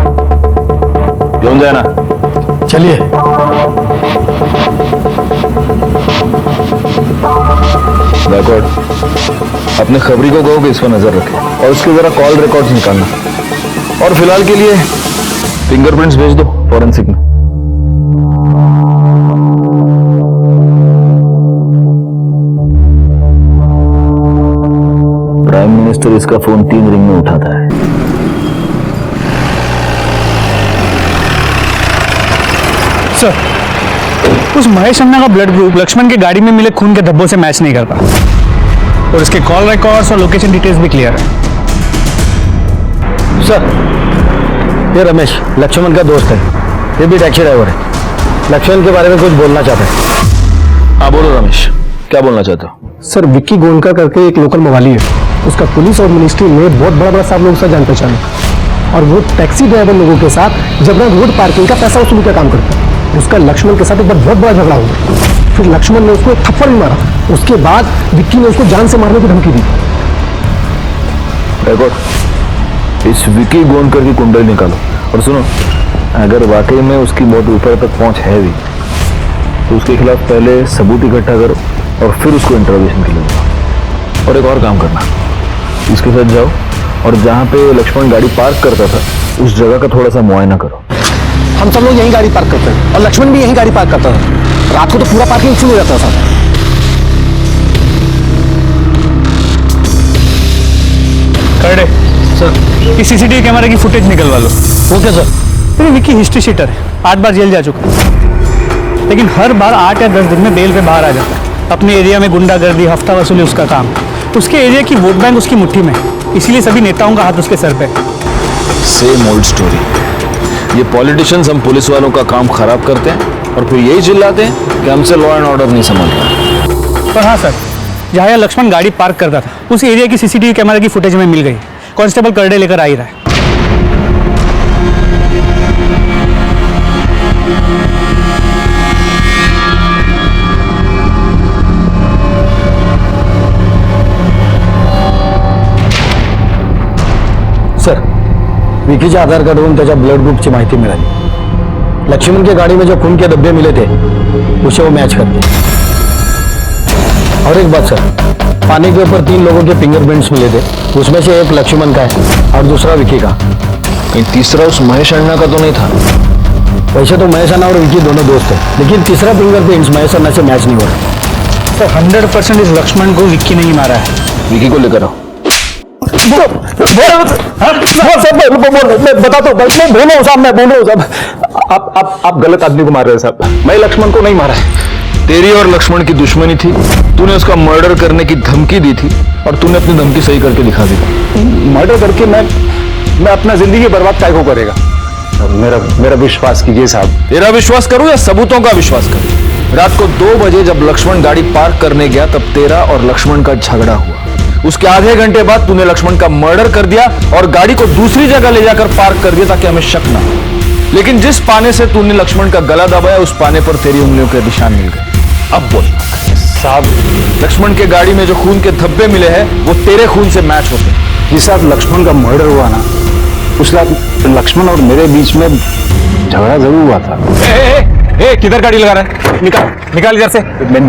क्यों जाना? चलिए। बैकवर्ड अपने खबरी को कहो कि इस पर नजर रखे और उसके जरा कॉल रिकॉर्ड्स निकालना, और फिलहाल के लिए फिंगरप्रिंट्स भेज दो फॉरेंसिक में। प्राइम मिनिस्टर इसका फोन 3 रिंग में उठाता है। सर, उस महेश अन्ना का ब्लड ग्रुप लक्ष्मण की गाड़ी में मिले खून के धब्बों से मैच नहीं करता, और इसके कॉल रिकॉर्ड्स और लोकेशन डिटेल्स भी क्लियर है। सर, ये रमेश लक्ष्मण का दोस्त है, ये भी टैक्सी ड्राइवर है। लक्ष्मण के बारे में कुछ बोलना चाहता है। हाँ बोलो रमेश, क्या बोलना चाहते हो? सर विक्की गोनका करके एक लोकल मवाली है, उसका पुलिस और मिनिस्ट्री में बहुत बड़ा साहब लोगों से जान पहचान है, और वो टैक्सी ड्राइवर लोगों के साथ जबरन रोड पार्किंग का पैसा वसूली का काम करता है। उसका लक्ष्मण के साथ एक बार बहुत बड़ा झगड़ा हुआ, फिर लक्ष्मण ने उसको एक थप्पड़ भी मारा। उसके बाद विक्की ने उसको जान से मारने की धमकी दी। देखो, इस विक्की गोनकर की कुंडली निकालो, और सुनो, अगर वाकई में उसकी बहुत ऊपर तक पहुंच है भी, तो उसके खिलाफ पहले सबूत इकट्ठा करो और फिर उसको इंटरोगेशन के लिए दो। और एक और काम करना, इसके साथ जाओ और जहां पे लक्ष्मण गाड़ी पार्क करता था उस जगह का थोड़ा सा मुआयना करो। हम सब लोग यहीं गाड़ी पार्क करते हैं और लक्ष्मण भी यहीं गाड़ी पार्क करता था। रात को तो पूरा पार्किंग फुल हो जाता था। करडे सर, इस सीसीटीवी कैमरे की फुटेज निकलवा लो। Okay sir. मेरी विक्की हिस्ट्री शीटर है, 8 बार जेल जा चुका है, लेकिन हर बार 8 या 10 दिन में बेल पे बाहर आ जाता है। अपने एरिया में गुंडागर्दी, हफ्ता वसूली उसका काम। उसके एरिया की वोट बैंक उसकी मुट्ठी में, इसीलिए सभी नेताओं का हाथ उसके सर पे। Same old story. ये पॉलिटिशियंस हम पुलिस वालों का काम खराब करते हैं और फिर यही चिल्लाते हैं कि हमसे लॉ एंड ऑर्डर नहीं समझ रहा। पर हाँ सर, जहाँ लक्ष्मण गाड़ी पार्क करता था उस एरिया की सीसीटीवी कैमरे की फुटेज में मिल गई। कांस्टेबल करडे लेकर आ ही रहा है। सर, विकीच्या आधार कार्डवरून त्याच्या ब्लड ग्रुपची माहिती मिळाली। लक्ष्मण की गाड़ी में जो खून के डब्बे मिले थे उसे वो मैच करते। और एक बात सर, पानी के ऊपर 3 लोगों के फिंगरप्रिंट्स मिले थे, उसमें से एक लक्ष्मण का है और दूसरा विकी का। कहीं तीसरा उस महेश अन्ना का तो नहीं था? वैसे तो महेश अन्ना और विकी दोनों दोस्त हैं, लेकिन तीसरा फिंगरप्रिंट्स महेश अन्ना से मैच नहीं हो रहा। सर 100% इस लक्ष्मण को विक्की ने ही मारा है। विकी को लेकर आओ। मैं बताता हूँ, मैं बोल रहा हूँ साहब, मैं बोल रहा हूँ साहब। आप गलत आदमी को मार रहे हैं साहब। मैं लक्ष्मण को नहीं मारा है। तेरी और लक्ष्मण की दुश्मनी थी, तूने उसका मर्डर करने की धमकी दी थी और तूने अपनी धमकी सही करके दिखा दी। मर्डर करके मैं अपना जिंदगी बर्बाद काय को करेगा? मेरा विश्वास कीजिए साहब। तेरा विश्वास करूं या सबूतों का विश्वास करूं? रात को 2 बजे जब लक्ष्मण गाड़ी पार्क करने गया तब तेरा और लक्ष्मण का झगड़ा हुआ। उसके आधे घंटे बाद तूने लक्ष्मण का मर्डर कर दिया और गाड़ी को दूसरी जगह ले जाकर पार्क कर दिया ताकि हमें शक ना हो। लेकिन जिस पाने से तूने लक्ष्मण का गला दबाया उस पाने पर तेरी उंगलियों के निशान मिल गए। अब बोल साहब, लक्ष्मण के गाड़ी में जो खून के धब्बे मिले हैं वो तेरे खून से मैच होते हैं। जिस साथ लक्ष्मण का मर्डर हुआ ना, उस रात लक्ष्मण और मेरे बीच में झगड़ा जरूर हुआ था। किधर गाड़ी लगा रहा है? निकाल इधर से।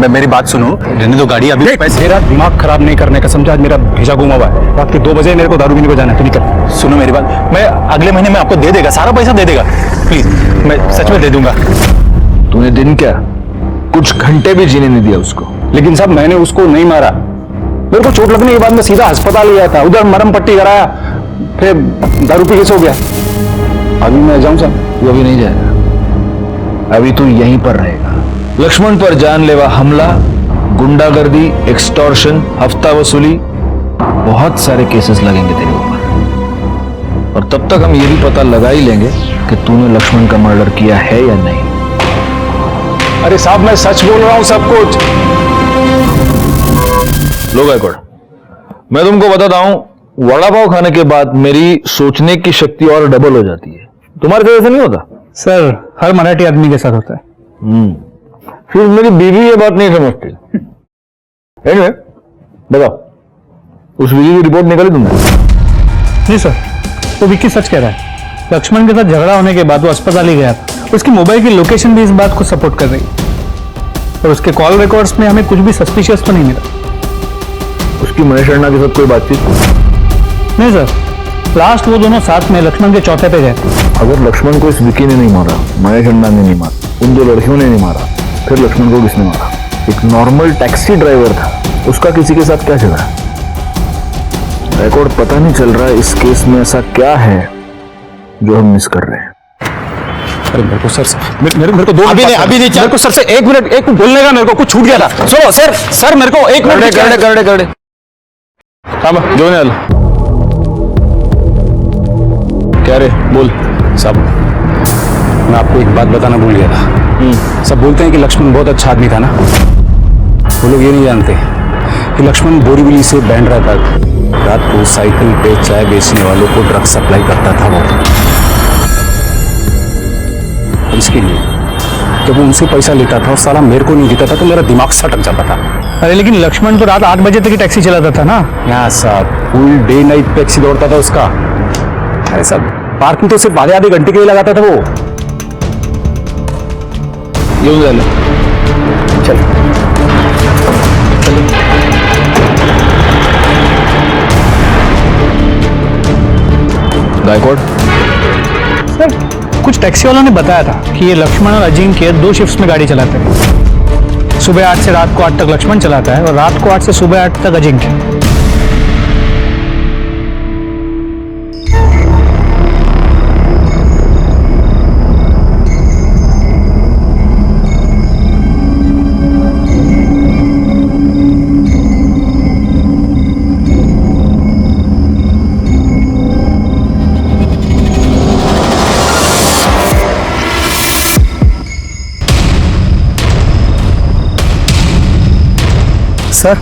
मेरी बात सुनो, रहने दो गाड़ी अभी। मेरा दिमाग खराब नहीं करने का, समझा? मेरा भेजा गुमा हुआ है। रात के 2 बजे मेरे को दारू पीने को जाना है, तो निकल। सुनो मेरी बात, मैं अगले महीने में आपको दे देगा, सारा पैसा दे देगा, प्लीज, मैं सच में दे दूंगा। तूने दिन क्या कुछ घंटे भी जीने नहीं दिया उसको। लेकिन साहब मैंने उसको नहीं मारा। मेरे को चोट लगने के बाद मैं सीधा अस्पताल गया था, उधर मरहम पट्टी कराया, फिर दारू पी के सो गया। अभी मैं जाऊं साहब? वो अभी नहीं जाएगा, अभी तू यहीं पर रहेगा। लक्ष्मण पर जानलेवा हमला, गुंडागर्दी, एक्सटॉर्शन, हफ्ता वसूली, बहुत सारे केसेस लगेंगे तेरे ऊपर। और तब तक हम ये भी पता लगा ही लेंगे कि तूने लक्ष्मण का मर्डर किया है या नहीं। अरे साहब मैं सच बोल रहा हूं सब कुछ। लो गायकवाड़, मैं तुमको बताता हूं, वड़ा पाव खाने के बाद मेरी सोचने की शक्ति और डबल हो जाती है। तुम्हारे साथ ऐसा नहीं होता? सर हर मराठी आदमी के साथ होता है। फिर मेरी बीवी ये बात नहीं समझती। एनीवे, बताओ, उस विकी की रिपोर्ट निकाली तुमने? नहीं सर, वो विक्की सच कह रहा है। लक्ष्मण के साथ झगड़ा होने के बाद वो अस्पताल ही गया था। उसकी मोबाइल की लोकेशन भी इस बात को सपोर्ट कर रही है और उसके कॉल रिकॉर्ड्स में हमें कुछ भी सस्पिशियस तो नहीं मिला। उसकी महेश अण्णा के साथ कोई बातचीत? नहीं सर, लास्ट वो दोनों साथ में लक्ष्मण के चौथे पे गए। अगर लक्ष्मण को इस विकी ने नहीं मारा, महेश अण्णा ने नहीं मारा, उन दो लड़कियों ने नहीं मारा, फिर लक्ष्मण को किसने मारा? एक नॉर्मल टैक्सी ड्राइवर था, उसका किसी के साथ क्या झगड़ा? रिकॉर्ड पता नहीं चल रहा है इस केस में ऐसा क्या है जो हम मिस कर रहे हैं। अरे मेरे को सर मेरे को दो अभी नहीं मेरे को सर से एक मिनट बोलने का मेरे को कुछ छूट गया था। सुनो सर मेरे को एक मिनट कर दे। हाँ जो नहीं, क्या रे बोल। साहब मैं आपको एक बात बताना भूल गया था। सब बोलते हैं कि लक्ष्मण बहुत अच्छा आदमी था ना, वो लोग ये नहीं जानते कि लक्ष्मण बोरीवली से बैंड रहता था। रात को साइकिल पे चाय बेचने वालों को ड्रग सप्लाई करता था वो। इसके लिए जब वो उनसे पैसा लेता था और साला मेरे को नहीं देता था तो मेरा दिमाग सटक जाता था। अरे लेकिन लक्ष्मण तो रात 8 बजे तक ही टैक्सी चलाता था ना। यहाँ साहब फुल डे नाइट टैक्सी दौड़ता था उसका। अरे साहब पार्किंग तो सिर्फ आधे घंटे के लिए लगाता था वो। चल गायकवाड़ सर, कुछ टैक्सी वालों ने बताया था कि ये लक्ष्मण और अजिंक्य 2 शिफ्ट्स में गाड़ी चलाते हैं। सुबह 8 से रात को 8 तक लक्ष्मण चलाता है और रात को 8 से सुबह 8 तक अजिंक्य। सर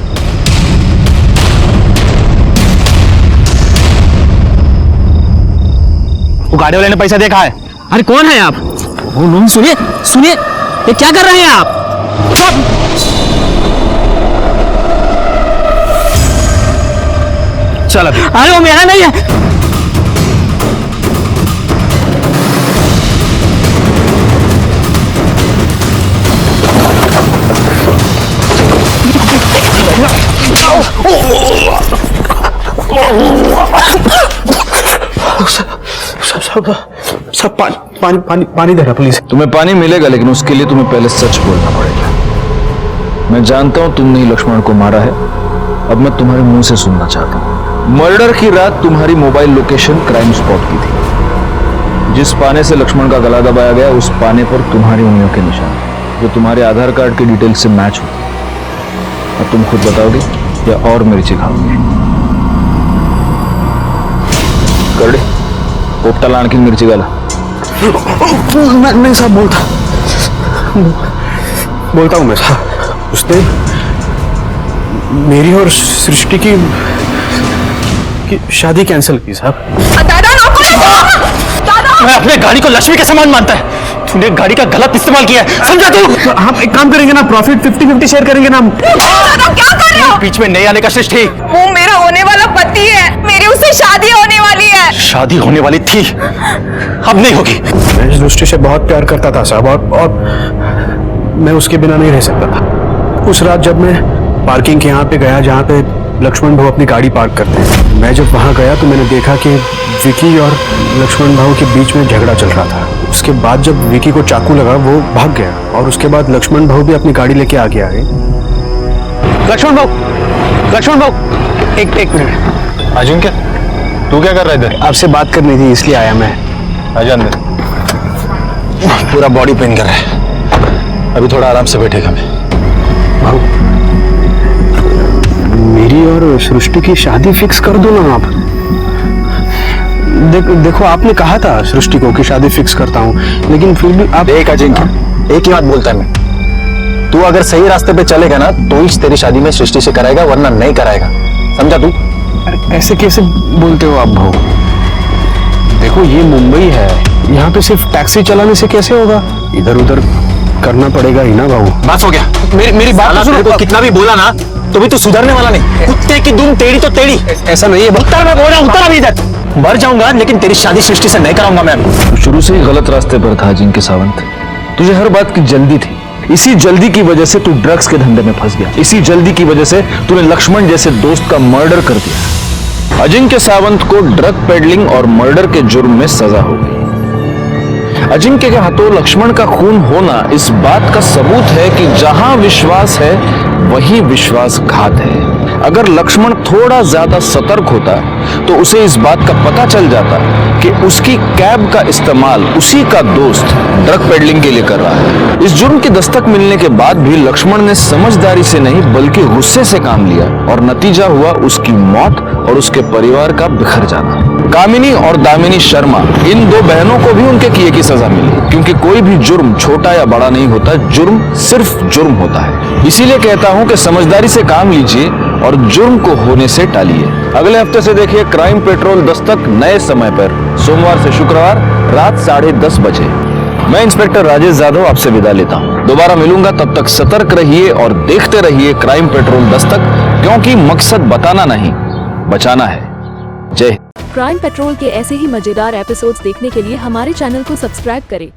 वो गाड़ी वाले ने पैसा देखा है। अरे कौन है आप? सुनिए सुनिए, ये क्या कर रहे हैं आप? चल अभी। अरे वो मेरा नहीं है। सब पानी दे रहा प्लीज। तुम्हें पानी मिलेगा लेकिन उसके लिए तुम्हें पहले सच बोलना पड़ेगा। मैं जानता हूं तुमने ही लक्ष्मण को मारा है, अब मैं तुम्हारे मुंह से सुनना चाहता हूं। मर्डर की रात तुम्हारी मोबाइल लोकेशन क्राइम स्पॉट की थी। जिस पाने से लक्ष्मण का गला दबाया गया उस पाने पर तुम्हारी उंगलियों के निशान जो तुम्हारे आधार कार्ड के डिटेल से मैच होते। अब तुम खुद बताओगे या और मिर्ची खाओगे? करडे पोपटाला आणखी मिर्ची घाला। नहीं साहब बोलता हूं मैं साहब। उसने मेरी और सृष्टि की शादी कैंसिल की साहब। दादा मैं अपने गाड़ी को लक्ष्मी के समान मानता है। तूने गाड़ी का गलत इस्तेमाल किया है, समझा तू? हम एक काम करेंगे ना, प्रॉफिट 50-50 शेयर करेंगे ना। दादा क्या कर रहे हो? बीच में नहीं आने का सृष्टि। वो मेरा होने वाला पति है, मेरी उससे शादी होने वाली है। शादी होने वाली थी, अब नहीं होगी। मैं सृष्टि से बहुत प्यार करता था साहब और मैं उसके बिना नहीं रह सकता था। उस रात जब मैं पार्किंग के यहाँ पे गया जहाँ पे लक्ष्मण भाऊ अपनी गाड़ी पार्क करते हैं, मैं जब वहाँ गया तो मैंने देखा कि विकी और लक्ष्मण भाऊ के बीच में झगड़ा चल रहा था। उसके बाद जब विकी को चाकू लगा वो भाग गया और उसके बाद लक्ष्मण भाऊ भी अपनी गाड़ी लेके आ गया है। लक्ष्मण भाऊ एक मिनट। अजिंक्य तू क्या कर रहा है इधर? आपसे बात करनी थी इसलिए आया मैं। आजा अंदर। पूरा बॉडी पेन कर रहा है, अभी थोड़ा आराम से बैठेगा। मैं भाऊ मेरी और सृष्टि की शादी फिक्स कर दो ना आप। देखो आपने कहा था सृष्टि को कि शादी फिक्स करता हूं, लेकिन फिर भी आप। एक अजिंक्य एक ही बात बोलता है मैं, तू अगर सही रास्ते पे चलेगा ना तो ही तेरी शादी में सृष्टि से कराएगा, वरना नहीं कराएगा, समझा तू? ऐसे कैसे बोलते हो आप भाऊ? देखो ये मुंबई है, यहाँ पे सिर्फ टैक्सी चलाने से कैसे होगा, इधर उधर करना पड़ेगा ही ना भाऊ। बस हो गया, मेरी बात तो सुनो। कितना भी बोला ना तो भी तू सुधरने वाला नहीं। कुत्ते की दुम टेढ़ी तो टेढ़ी। ऐसा नहीं है, उत्तर में बोल रहा हूं, उत्तर अभी इधर। मर जाऊंगा लेकिन तेरी शादी सृष्टि से नहीं कराऊंगा मैं। शुरू से ही गलत रास्ते पर था अजिंक्य सावंत। तुझे हर बात की जल्दी थी, इसी जल्दी की वजह से तू ड्रग्स के धंधे में फंस गया। इसी जल्दी की वजह से तूने लक्ष्मण जैसे दोस्त का मर्डर कर दिया। अजिंक्य सावंत को ड्रग पेडलिंग और मर्डर के जुर्म में सजा हो गई। अजिंक्य के हाथों लक्ष्मण का खून होना इस बात का सबूत है कि जहां विश्वास है वही विश्वासघात है। अगर लक्ष्मण थोड़ा ज्यादा सतर्क होता तो उसे इस बात का पता चल जाता कि उसकी कैब का इस्तेमाल उसी का दोस्त ड्रग पेडलिंग के लिए कर रहा है। इस जुर्म की दस्तक मिलने के बाद भी लक्ष्मण ने समझदारी से नहीं बल्कि गुस्से से काम लिया और नतीजा हुआ उसकी मौत और उसके परिवार का बिखर जाना। कामिनी और दामिनी शर्मा, इन दो बहनों को भी उनके किए की सजा मिली, क्योंकि कोई भी जुर्म छोटा या बड़ा नहीं होता, जुर्म सिर्फ जुर्म होता है। इसीलिए कहता हूं कि समझदारी से काम लीजिए और जुर्म को होने से टालिए। अगले हफ्ते से देखिए क्राइम पेट्रोल दस्तक नए समय पर, सोमवार से शुक्रवार रात 10:30 बजे। मैं इंस्पेक्टर राजेश यादव आपसे विदा लेता हूं। दोबारा मिलूंगा, तब तक सतर्क रहिए और देखते रहिए क्राइम पेट्रोल दस्तक, क्योंकि मकसद बताना नहीं, बचाना है। जय हिंद। क्राइम पेट्रोल के ऐसे ही मजेदार एपिसोड्स देखने के लिए हमारे चैनल को सब्सक्राइब करें